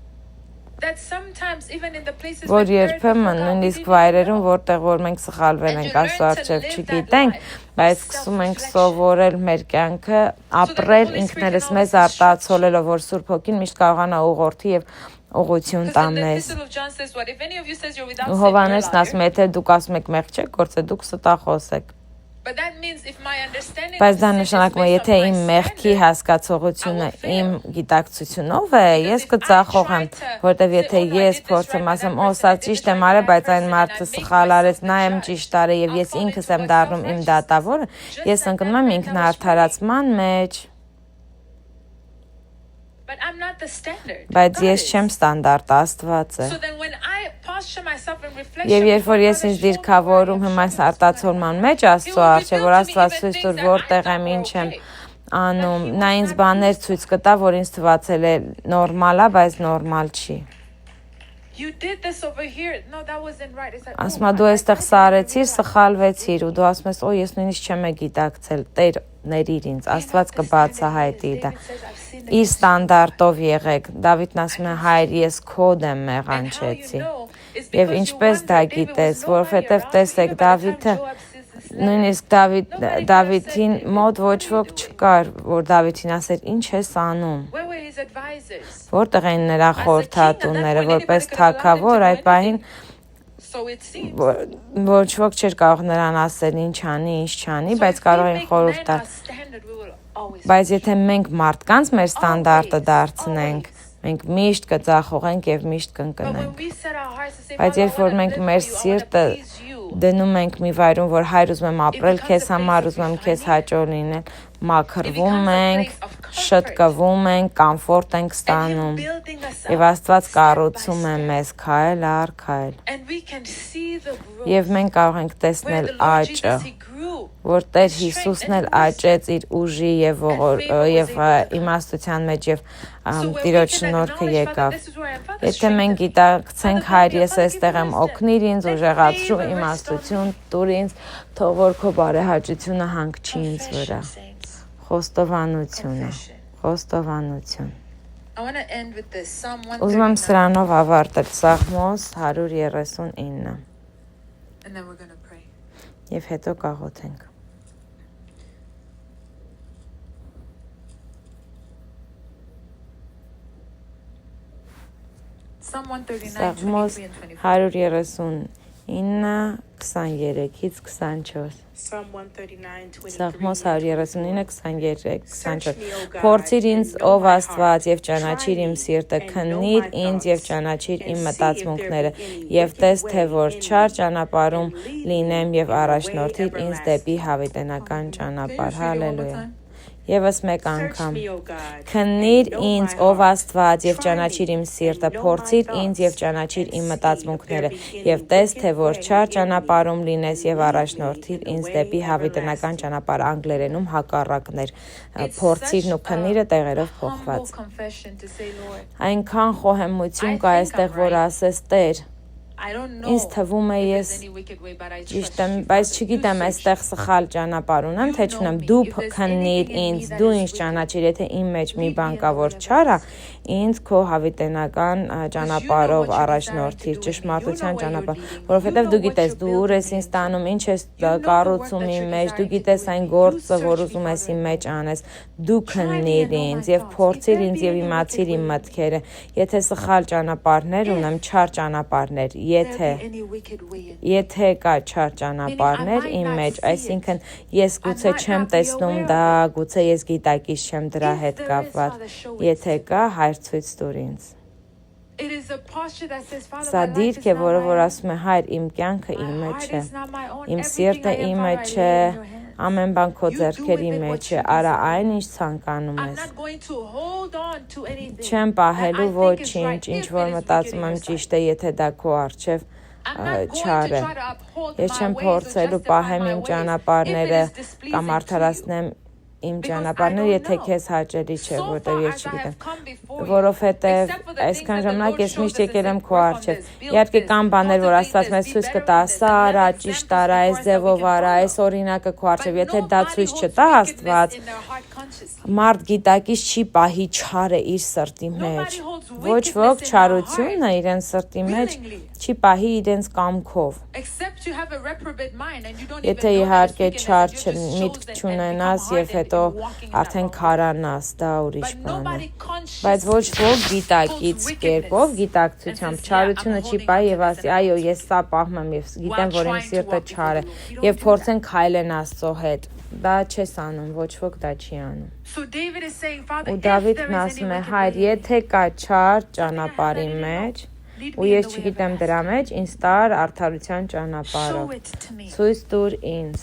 Որ երբեմն նույնիսկ վայրերում, որտեղ որ մենք սխալվել ենք Աստծո առջև չգիտենք, բայց սկսում ենք սովորել մեր կյանքը, ապրել ինքներս մեզ արտացոլելով, որ Սուրբ Հոգին միշտ կարողանա ուղղորդի եւ ուղղություն տա մեզ։ Հովհաննեսն ասում է, եթե դուք ասում եք մեղք չեք գործել, դուք ստախոս եք։ Բայց դա նշանակում է, եթե իմ մեղքի հասկացողությունը իմ գիտակցությունով է, ես կծախողեմ, որտեվ եթե ես փորձեմ ասեմ, սա ճիշտ եմ արել, բայց այն մարդը սխալ արեց, նա եմ ճիշտ արել եւ ես ինքս եմ դառնում իմ դատավորը, ես ընկնում եմ ինքնարդարացման մեջ։ Բայց ես չեմ ստանդարտ, Աստված է։ Եվ երբ որ ես ինձ դիրքավորում եմ այս արտացոլման մեջ Աստծո առջև, որ Աստված ցույց տուր որտեղ եմ, ինչ եմ անում, նա ինձ բաներ ցույց կտա, որ ինձ թվացել է նորմալ է, բայց նորմալ չի։ Ասում եմ, դու այստեղ սա արեցիր, սխալվեցիր, ու դու ասում ես, ես նույնիսկ չեմ գիտակցել, Տեր ներիր ինձ, Աստված կբացահայտի դա։ Իր ստանդարտով եղեք։ Դավիթն ասում է, Հայր, ես քո դեմ մեղանչեցի։ Եվ ինչպես դա գիտես, որովհետև տեսեք, Դավիթը, նույնիսկ Դավիթին մոտ ոչ ոք չկար, որ Դավիթին ասեր, ինչ ես անում։ Որտեղ են նրա խորհրդատուները, որպես թագավոր այդ պահին ոչ ոք չէր կարող նրան ասել ինչ անի, ինչ չանի, բայց կարող էին խորհուրդ տալ։ Բայց եթե մենք մարդկանց մեր ստանդարտը դարձնենք, մենք միշտ կծախողենք եւ միշտ կընկնենք։ Բայց երբ որ մենք մեր սիրտը դնում ենք մի վայրում, որ Հայր ուզում եմ ապրել քեզ համար, ուզում եմ քեզ հաճո լինել, մաքրվում ենք, շտկվում ենք, կոմֆորտ ենք ստանում։ Եվ Աստված կառուցում է մեզ քայլ առ քայլ։ Եւ մենք կարող ենք տեսնել աճը, որ Տեր Հիսուսն էլ աճեց իր ուժի եւ իմաստության մեջ եւ Տիրոջ շնորհքը եկավ։ Եթե մենք գիտակցենք, Հայր, ես այստեղ եմ, օգնիր ինձ, ուժեղացրու իմաստություն, տուր ինձ, թող որ քո բարեհաճությունը հանգչի ինձ վրա։ Խոստովանություն։ Ուզում եմ սրանով ավարտել Սաղմոս 139։ Եվ հետո կաղոթենք։ Սաղմոս 139 23-ից 24 Psalm 139:23. Սաղմոս 139:23-24 Փորձիր ինձ ով Աստված եւ ճանաչիր իմ սիրտը, քննիր ինձ եւ ճանաչիր իմ մտածմունքները եւ տես թե որ չար ճանապարհում լինեմ եւ առաջնորդիր ինձ դեպի հավիտենական ճանապարհ։ Հալելույա։ Եվս մեկ անգամ քննիր ինձ ով Աստված եւ ճանաչիր իմ սիրտը, փորձիր ինձ եւ ճանաչիր իմ մտածմունքները եւ տես թե որ չար ճանապարհում լինես եւ առաջնորդիր ինձ դեպի հավիտենական ճանապարհ։ Անգլերենում հակառակներ փորձիրն ու քննիրը տեղերով փոխված։ Այնքան խոհեմություն կա այստեղ, որ ասես Տեր ինձ թվում է ես ճիշտ եմ, բայց չգիտեմ այստեղ սխալ ճանապարհ ունեմ, թե չունեմ, դու քննիր ինձ, դու ինձ ճանաչիր, եթե իմ մեջ մի բան կա, որ չար է, ինձ քո հավիտենական ճանապարհով առաջնորդիր, ճշմարտության ճանապարհ, որովհետև դու գիտես, դու ուր ես ինձ տանում, ինչ ես կառուցում իմ մեջ, դու գիտես այն գործը, որ ուզում ես իմ մեջ անես, դու քննիր ինձ եւ փորձիր ինձ եւ իմացիր իմ մտքերը, եթե սխալ ճանապարհներ ունեմ, չար ճանապարհներ Եթե կա չար ճանապարհներ իմ մեջ, այսինքն ես գուցե չեմ տեսնում դա, գուցե ես գիտակից չեմ դրա հետ կապված, եթե կա, Հայր ցույց տուր ինձ։ Սա դիրք է, որը որ ասում է Հայր, իմ կյանքը իմը չէ, իմ սիրտը իմը չէ, ամեն բան քո ձեռքերի մեջ է, արա այն ինչ ցանկանում ես։ Չեմ պահելու ոչինչ, ինչ որ մտածում եմ ճիշտ է, եթե դա քո առջև չար է։ Ես չեմ փորձելու պահեմ իմ ճանապարհները կամ արդարացնեմ իմ ճանապարհները, եթե քեզ հաճելի չէ, որտեղ ես չգիտեմ, որովհետև այսքան ժամանակ ես միշտ եկել եմ քո առջև։ Իհարկե կան բաներ, որ Աստված մեզ ցույց կտա, սա արա, ճիշտ արա, այս ձևով արա, այս օրինակը քո առջև, եթե դա ցույց չտա Աստված, մարդ գիտակից չի պահի չարը իր սրտի մեջ։ Ոչ ոք չարությունը իրեն սրտի մեջ չի պահի իրենց կամքով։ Եթե իհարկե չար միտք չունենաս եւ հետո արդեն քարանաս, դա ուրիշ բան է։ Բայց ոչ ոք գիտակից կերպով, գիտակցությամբ չարությունը չի պահի եւ ասի, այո, ես սա պահում եմ եւ գիտեմ, որ իմ սիրտը չար է եւ փորձեն քայլեն Աստծո հետ։ Դա չես անում, ոչ ոք դա չի անում։ Ու Դավիթն ասում է, Հայր, եթե կա չար ճանապարհի մեջ, ու ես չգիտեմ դրա մեջ, ինձ տար արդարության ճանապարհը։ Ցույց տուր ինձ։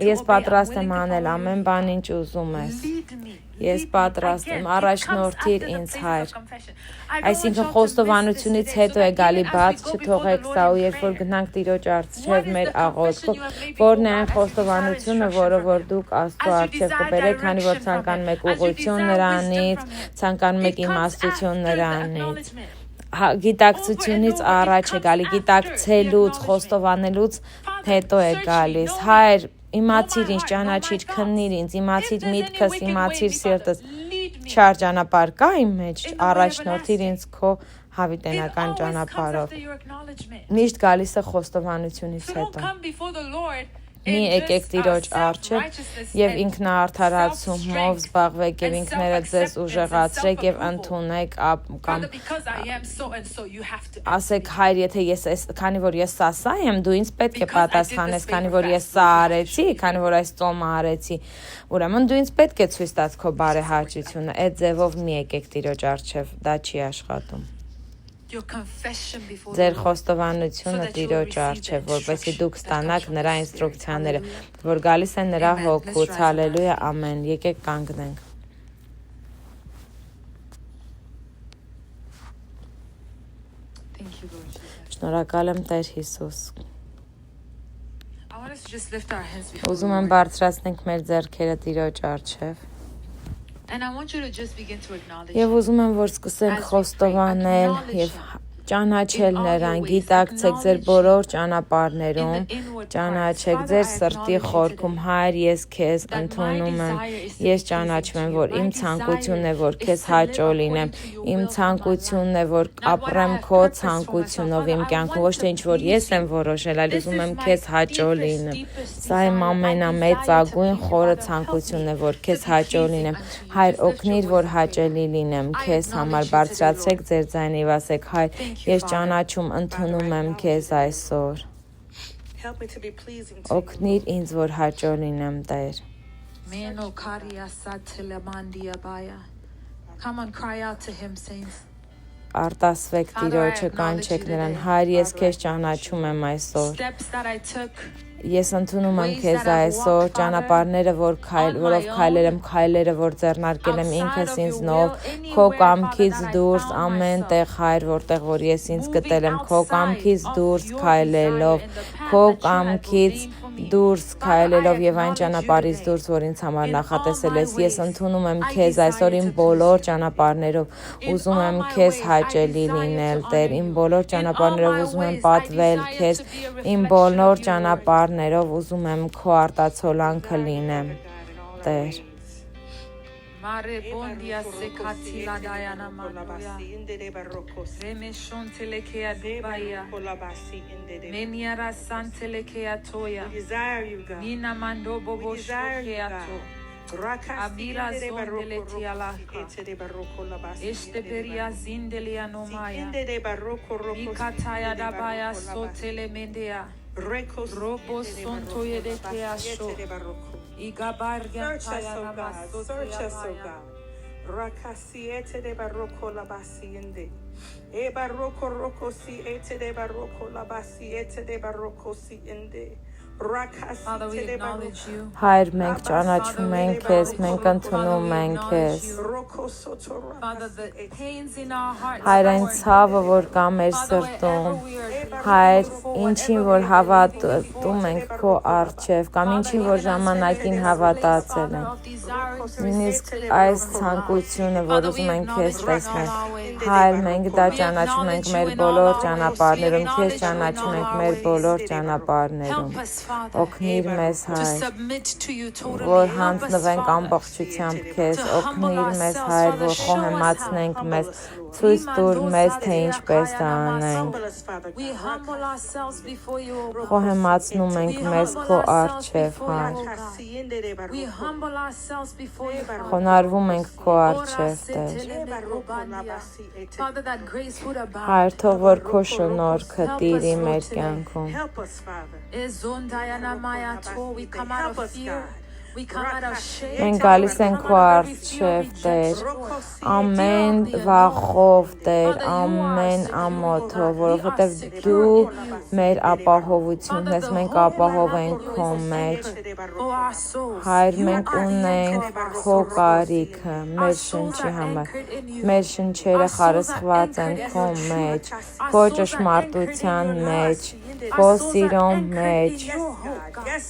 Ես պատրաստ եմ անել ամեն բան, ինչ ուզում ես։ Ես պատրաստ եմ, առաջնորդիր ինձ Հայր։ Այսինքն խոստովանությունից հետո է գալի բաց չթողեք սա ու երբ որ գնանք Տիրոջ առջև մեր աղոթքով, որն է այն խոստովանությունը, որը որ դուք Աստծո առջև կբերեք, քանի որ ցանկանում եք ուղղություն նրանից, ցանկանում եք իմաստություն նրանից։ Գիտակցությունից առաջ է գալի, գիտակցելուց, խոստովանելուց հետո է գալիս։ Հայր, իմացիր ինձ, ճանաչիր, քննիր ինձ, իմացիր միտքս, իմացիր սիրտս, չար ճանապարհ կա իմ մեջ, առաջնորդիր ինձ քո հավիտենական ճանապարհով։ Միշտ գալիս է խոստովանությունից հետո։ Մի եկեք Տիրոջ առջև եւ ինքնաարդարացումով զբաղվեք եւ ինքներդ ձեզ ուժեղացրեք եւ ընդունեք կամ ասեք Հայր, եթե ես քանի որ ես սա եմ, դու ինձ պետք է պատասխանես, քանի որ ես սա արեցի, քանի որ այս ծոմը արեցի, ուրեմն դու ինձ պետք է ցույց տաս քո բարեհաճությունը։ Այդ ձևով մի եկեք Տիրոջ առջև, դա չի աշխատում։ Ձեր խոստովանությունը Տիրոջ առջև, որպեսզի դուք ստանաք նրա ինստրուկցիաները, որ գալիս են նրա հոգուց, հալելույա, ամեն, եկեք կանգնենք։ Շնորհակալ եմ Տեր Հիսուս։ Ուզում եմ բարձրացնենք մեր ձեռքերը Տիրոջ առջև։ Եվ ուզում եմ, որ սկսենք խոստովանել և ճանաչել նրան, գիտակցեք ձեր բոլոր ճանապարհներում, ճանաչեք ձեր սրտի խորքում, Հայր, ես քեզ ընդունում եմ, ես ճանաչում եմ, որ իմ ցանկությունն է, որ քեզ հաճո լինեմ, իմ ցանկությունն է, որ ապրեմ քո ցանկությունով իմ կյանքում, ոչ թե ինչ որ ես եմ որոշել, այլ ուզում եմ քեզ հաճո լինեմ։ Սա իմ ամենամեծագույն խորը ցանկությունն է, որ քեզ հաճո լինեմ։ Հայր, օգնիր, որ հաճելի լինեմ քեզ համար, բարձրացրեք ձեր ձայնը եւ ասեք, Հայր, Ես ճանաչում ընդունում եմ քեզ այսօր։ Help me to be pleasing to you. Օգնիր ինձ, որ հաճո լինեմ, Տեր։ Meno karia satelemandia baya. Come on, cry out to him, saints. Արտասվեք Տիրոջը, կանչեք նրան, Հայր, ես քեզ ճանաչում եմ այսօր։ Steps that I took. Ես ընդունում եմ քեզ այսօր, ճանապարհները, որով քայլել եմ, քայլերը, որ ձեռնարկել եմ ինքս ինձնով, քո կամքից դուրս ամեն տեղ, Հայր, որտեղ որ ես ինձ գտել եմ, քո կամքից դուրս քայլելով, քո կամքից դուրս քայլելով եւ այն ճանապարհից դուրս, որ ինձ համար նախատեսել ես, ես ընդունում եմ քեզ այսօր իմ բոլոր ճանապարհներով, ուզում եմ քեզ հաճելի լինել, Տեր, իմ բոլոր ճանապարհներով ուզում եմ պատվել քեզ, իմ բոլոր ճանապարհներով ուզում եմ քո արտացոլանքը լինեմ, Տեր։ Mare bondia sekatila dayana manuya. Remeshon telekea dubaya. Meniara san telekea toya. Nina mando bobo shokea to. Abira zondele tialaka. Este peria zindelia nomaya. Ikataya dabaya sotele mendea. Robo sontoye de teasho. Search us, O God. Search us, O God. Rakasiete de baroko labasiende. E baroko roko siete de baroko labasiete de baroko siende. Father, we acknowledge you. Հայր, մենք ճանաչում ենք քեզ, մենք ընդունում ենք քեզ։ Father, the pains in our hearts. Հայր, այն ցավը, որ կա մեր սրտում, Հայր, ինչին որ հավատում ենք քո առջև, կամ ինչին որ ժամանակին հավատացել ենք։ Նույնիսկ այս ցանկությունը, որ ուզում ենք քեզ տեսնել, Հայր, մենք դա ճանաչում ենք մեր բոլոր ճանապարհներում, քեզ ճանաչում ենք մեր բոլոր ճանապարհներում։ Օգնիր մեզ, Հայր, որ հանձնվենք ամբողջությամբ քեզ, օգնիր մեզ, Հայր, որ խոհեմացնենք մեզ, ցույց տուր մեզ, թե ինչպես դա անենք։ Խոհեմացնում ենք մեզ քո առջև, Հայր։ Խոնարհվում ենք քո առջև, Տեր։ Հայր, թող որ քո շնորհքը տիրի մեր կյանքում։ We come out of fear. We come out of shame. Մենք գալիս ենք քո առջև, Տեր, ամեն վախով, Տեր, ամեն ամոթով, որովհետև դու մեր ապահովությունն ես, մենք ապահով ենք քո մեջ։ Հայր, մենք ունենք քո կարիքը մեր շնչի համար, մեր շնչերը խարսխված են քո մեջ, քո ճշմարտության մեջ, քո սիրո մեջ,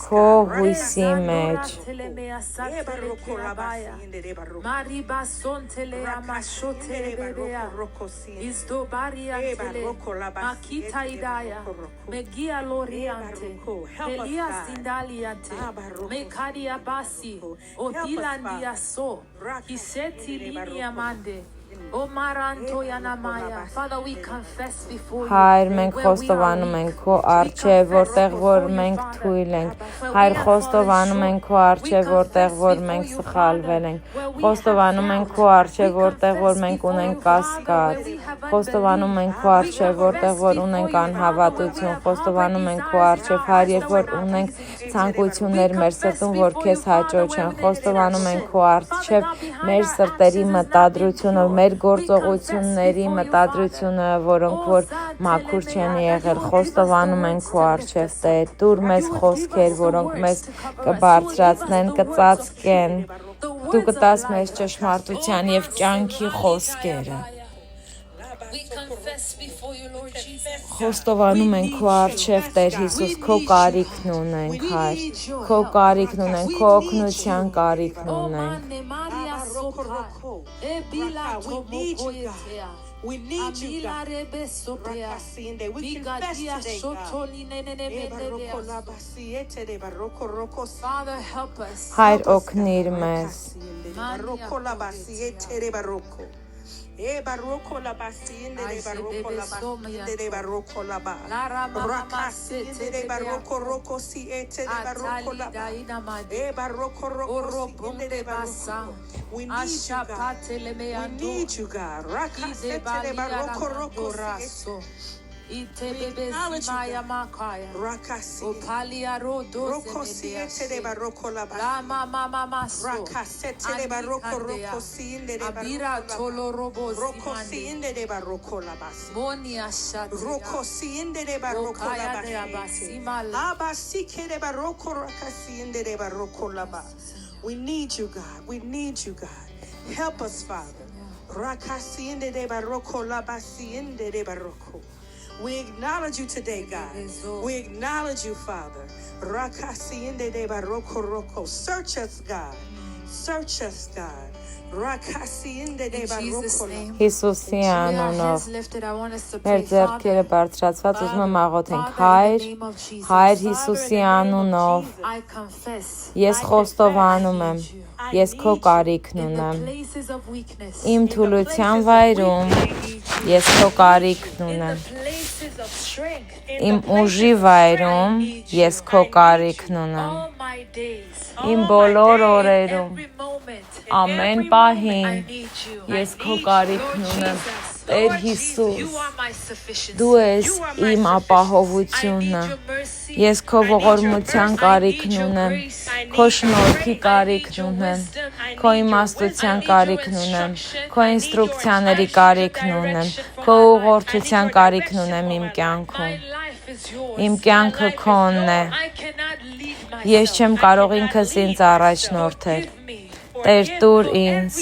քո հույսի մեջ։ Father, we confess before you. Հայր, մենք խոստովանում ենք քո առջև, որտեղ որ մենք թույլ ենք։ Հայր, խոստովանում ենք քո առջև, որտեղ որ մենք սխալվել ենք։ Խոստովանում ենք քո առջև, որտեղ որ մենք ունենք կասկած։ Խոստովանում ենք քո առջև, որտեղ որ ունենք անհավատություն։ Խոստովանում ենք քո առջև, Հայր, երբ որ ունենք ցանկություններ մեր սրտում, որ քեզ հաճո չեն։ Խոստովանում ենք քո առջև մեր սրտերի մտադրությունը, մեր գործողությունների մտադրությունը, որոնք որ մաքուր չեն եղել, խոստովանում են քո առջև, Տեր, տուր մեզ խոսքեր, որոնք մեզ կբարձրացնեն, կծածկեն, դու կտաս մեզ ճշմարտության եւ կյանքի խոսքերը։ Խոստովանում ենք քո առջև, Տեր Հիսուս, քո կարիքն ունենք, Հայր, քո կարիքն ունենք, քո օգնության կարիքն ունենք։ We need you, God. We confess Father, help us. Հայր, օգնիր մեզ։ E baroko la basinde de baroko la basinde de baroko la ba. Rakasinde de baroko roko si ete de baroko la ba. E baroko roko si de baroko. We need you, God. We need you, God. Rakasete de baroko roko si ete. We need you, God. We need you, God. Help us, Father. We acknowledge you today, God. We acknowledge you, Father. Search us, God. Search us, God. Հիսուսի անունով մեր ձեռքերը բարձրացված ուզում եմ աղոթենք Հայր Հիսուսի անունով ես խոստովանում եմ ես քո կարիքն ունեմ իմ թուլության վայրում ես քո կարիքն ունեմ իմ ուժի վայրում ես քո կարիքն ունեմ իմ բոլոր օրերում ամեն պահին ես քո կարիքն ունեմ Տեր Հիսուս դու ես իմ ապահովությունը ես քո ողորմության կարիքն ունեմ քո շնորհքի կարիքն ունեմ քո իմաստության կարիքն ունեմ քո ինստրուկցիաների կարիքն ունեմ քո ուղղորդության կարիքն ունեմ իմ կյանքում իմ կյանքը քոնն է ես չեմ կարող ինքս ինձ առաջնորդել Տեր տուր ինձ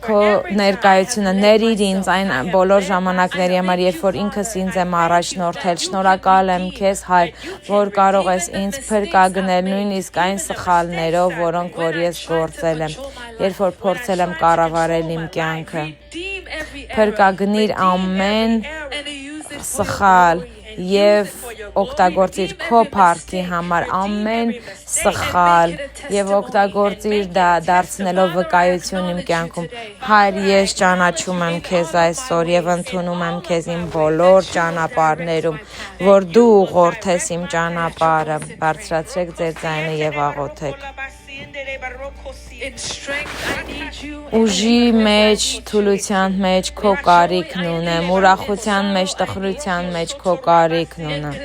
քո ներկայությունը ներիր ինձ այն բոլոր ժամանակների համար երբ որ ինքս ինձ եմ առաջնորդել շնորհակալ եմ քեզ Հայր որ կարող ես ինձ փրկագնել նույնիսկ այն սխալներով որոնք որ ես գործել եմ երբ որ փորձել եմ կառավարել իմ կյանքը փրկագնիր ամեն սխալ եւ օգտագործիր քո փառքի համար ամեն սխալ եւ օգտագործիր դա դարձնելով վկայություն իմ կյանքում Հայր ես ճանաչում եմ քեզ այսօր եւ ընդունում եմ քեզ իմ բոլոր ճանապարհներում որ դու ուղղորդես իմ ճանապարհը բարձրացրեք ձեր ձայնը եւ աղոթեք Ուժի մեջ, թուլության մեջ քո կարիքն ունեմ, ուրախության մեջ, տխրության մեջ քո կարիքն ունեմ,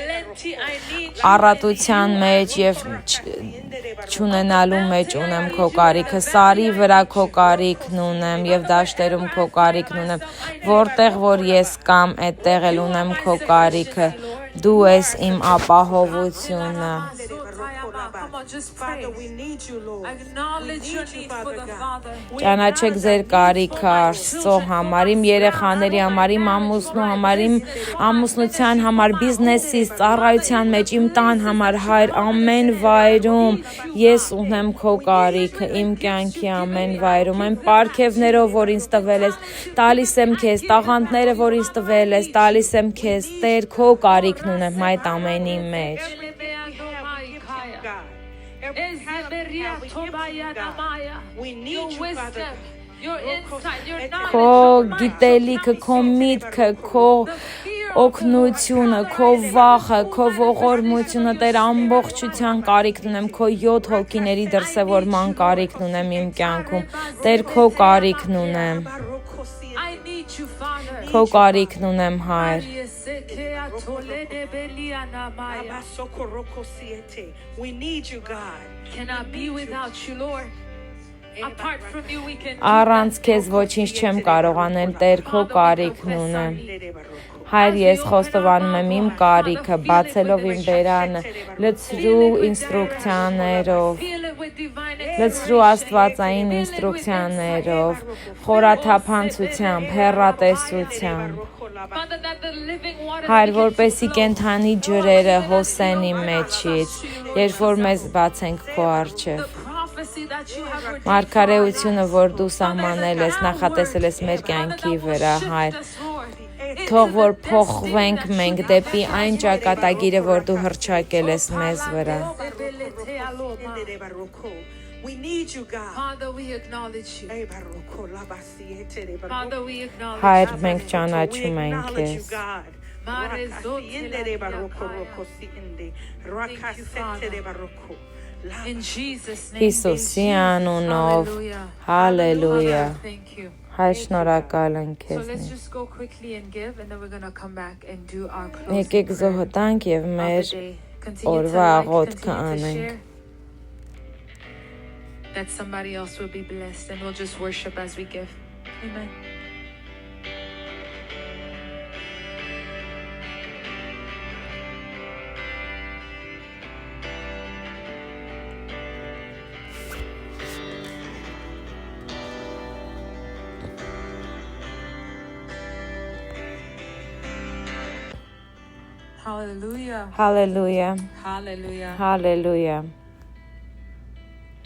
առատության մեջ եւ չունենալու մեջ ունեմ քո կարիքը, սարի վրա քո կարիքն ունեմ եւ դաշտերում քո կարիքն ունեմ, որտեղ որ ես կամ այդտեղ էլ ունեմ քո կարիքը, դու ես իմ ապահովությունը Ճանաչեք ձեր կարիքը Աստծո համար, իմ երեխաների համար, իմ ամուսնու համար, իմ ամուսնության համար, բիզնեսիս, ծառայության մեջ, իմ տան համար, Հայր, ամեն վայրում ես ունեմ քո կարիքը, իմ կյանքի ամեն վայրում, այն պարգևներով, որ ինձ տվել ես, տալիս եմ քեզ, տաղանդները, որ ինձ տվել ես, տալիս եմ քեզ, Տեր, քո կարիքն ունեմ այդ ամենի մեջ We need you, Father. Քո գիտելիքը, քո միտքը, քո օգնությունը, քո վախը, քո ողորմությունը, Տեր ամբողջության կարիքն ունեմ, քո 7 հոգիների դրսևորման կարիքն ունեմ իմ կյանքում, Տեր քո կարիքն ունեմ, քո կարիքն ունեմ, Հայր We need you, God. Cannot be without you, Lord. Apart from you, we can Առանց քեզ ոչինչ չեմ կարող անել, Տեր քո կարիքն ունեմ Հայր ես խոստովանում եմ իմ կարիքը, բացելով իմ բերանը, լցրու ինստրուկցիաներով, լցրու աստվածային ինստրուկցիաներով, խորաթափանցությամբ, հեռատեսությամբ, Հայր, որպեսի կենդանի ջրերը հոսեն իմ մեջից, երբ որ մեզ բացենք քո առջև։ Մարգարեությունը, որ դու սահմանել ես, նախատեսել ես մեր կյանքի վրա, Հայր, թող որ փոխվենք մենք դեպի այն ճակատագիրը, որ դու հռչակել ես մեզ վրա։ We need you, God. Father, we acknowledge you. Father, we acknowledge Հայր, you. մենք We ճանաչում ենք acknowledge you, քեզ։ God. In Jesus' name. Հիսուսի անունով, հալելույա։ Thank you. Հայր, շնորհակալ ենք So քեզ։ let's just go quickly and give, and then we're going to come back and do our closing Եկեք prayer զոհտանք եւ of the մեր day. Continue to օրվա like, աղոթքը continue to անենք։ share, that somebody else will be blessed, and we'll just worship as we give. Amen. Hallelujah. Հալելույա, Hallelujah. հալելույա։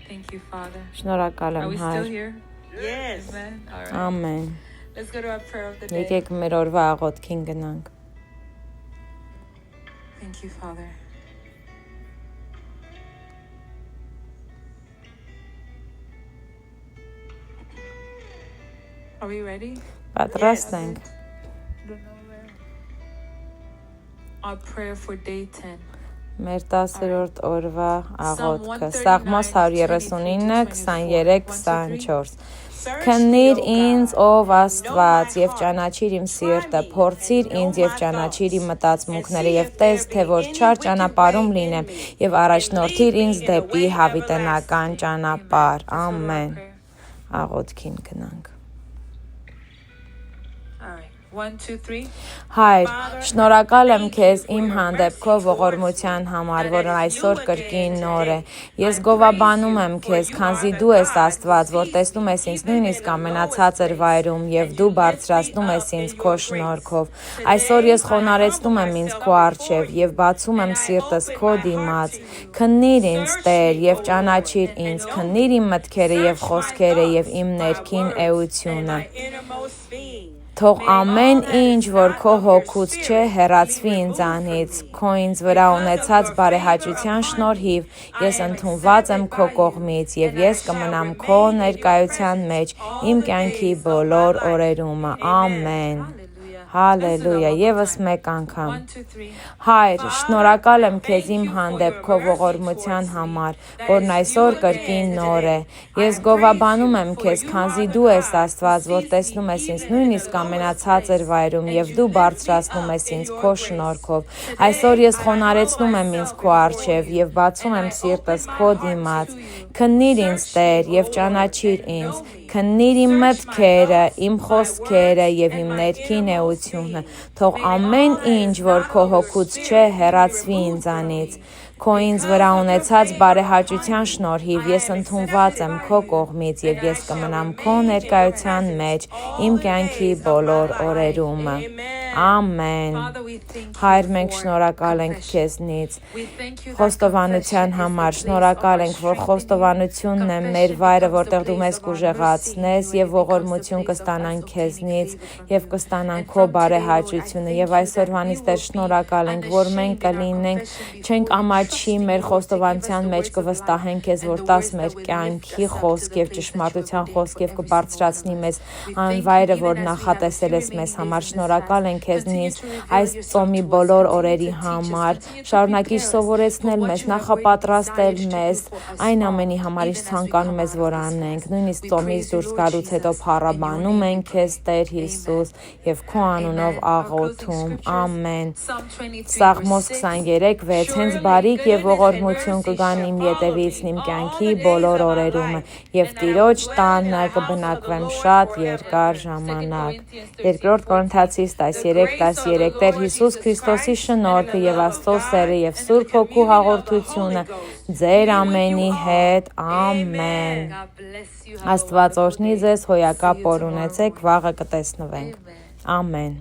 Thank you, Father. Շնորհակալ Are եմ, we still Հայր։ here? Yes. Amen. All right. Ամեն։ Let's go to our prayer of the day. Եկեք մեր օրվա աղոթքին գնանք։ Thank you, Father. Are we ready? Պատրաստ ենք։ Our prayer for day 10. Մեր 10-րդ օրվա աղոթքը Սաղմոս 139, 23, 24 Քննիր ինձ ով Աստված եւ ճանաչիր իմ սիրտը, փորձիր ինձ եւ ճանաչիր իմ մտածմունքները եւ տես թե որ չար ճանապարհում լինեմ եւ առաջնորդիր ինձ դեպի հավիտենական ճանապարհ։ Ամեն։ Աղոթքին գնանք։ All right. 1, 2, 3. Հայր, շնորհակալ եմ քեզ իմ հանդեպ քո ողորմության համար, որը այսօր կրկին նոր է։ Ես գովաբանում եմ քեզ, քանզի դու ես Աստված, որ տեսնում ես ինձ նույնիսկ ամենացածր վայրում եւ դու բարձրացնում ես ինձ քո շնորհքով։ Այսօր ես խոնարհեցնում եմ ինձ քո առջև եւ բացում եմ սիրտս քո դիմաց։ Քննիր ինձ, Տեր, եւ ճանաչիր ինձ, քննիր իմ մտքերը եւ խոսքերը եւ իմ ներքին էությունը։ Թող ամեն ինչ, որ քո հոգուց չէ, հեռացվի ինձանից, քո ինձ վրա ունեցած բարեհաճության շնորհիվ ես ընդունված եմ քո կողմից եւ ես կմնամ քո ներկայության մեջ իմ կյանքի բոլոր օրերում։ Ամեն։ Հալելույա, եւս մեկ անգամ։ 1, 2, 3. Հայր, շնորհակալ եմ քեզ իմ հանդեպ քո ողորմության համար, որն այսօր կրկին նոր է։ Ես գովաբանում եմ քեզ, քանզի դու ես Աստված, որ տեսնում ես ինձ նույնիսկ ամենացածր վայրում եւ դու բարձրացնում ես ինձ քո շնորհքով։ Այսօր ես խոնարհեցնում եմ ինձ քո առջև եւ բացում եմ սիրտս քո դիմաց։ Քննիր ինձ, Տեր, եւ ճանաչիր ինձ։ Քննիր իմ մտքերը, իմ խոսքերը եւ իմ ներքին էությունը։ Թող ամեն ինչ, որ քո հոգուց չէ, հեռացվի ինձանից։ Քո ինձ վրա ունեցած բարեհաճության շնորհիվ ես ընդունված եմ քո կողմից եւ ես կմնամ քո ներկայության մեջ իմ կյանքի բոլոր օրերում։ Ամեն։ Հայր, մենք շնորհակալ ենք քեզնից խոստովանության համար, շնորհակալ ենք, որ խոստովանությունն է մեր վայրը, որտեղ դու մեզ կուժեղացնես եւ ողորմություն կստանանք քեզնից եւ կստանանք քո բարեհաճությունը եւ այսօրվանից Տեր շնորհակալ ենք, որ մենք կլինենք, չենք ամաչի մեր խոստովանության մեջ կվստահենք քեզ, որ տաս մեր կյանքի խոսք եւ ճշմարտության խոսք եւ կբարձրացնի մեզ անվայրը, որ նախատեսել ես մեզ համար։ Շնորհակալ ենք քեզնից այս ծոմի բոլոր օրերի համար, շարունակիր սովորեցնել մեզ, նախապատրաստել մեզ այն ամենի համար, ինչ ցանկանում ես, որ անենք, նույնիսկ ծոմից դուրս գալուց հետո փառաբանում ենք քեզ, Տեր Հիսուս, եւ քո անունով աղոթում։ Ամեն։ Սաղմոս 23:6 հենց բարիք եւ ողորմություն կգան իմ ետևից իմ կյանքի բոլոր օրերում եւ Տիրոջ տանը կբնակվեմ շատ երկար ժամանակ։ 2 Կորինթացիս 13:13 Տեր Հիսուս Քրիստոսի շնորհքը եւ Աստծո սերը եւ Սուրբ Հոգու հաղորդությունը ձեր ամենի հետ։ Ամեն։ Աստված օրհնի ձեզ, հոյակապ օր ունեցեք, վաղը կտեսնվենք։ Ամեն։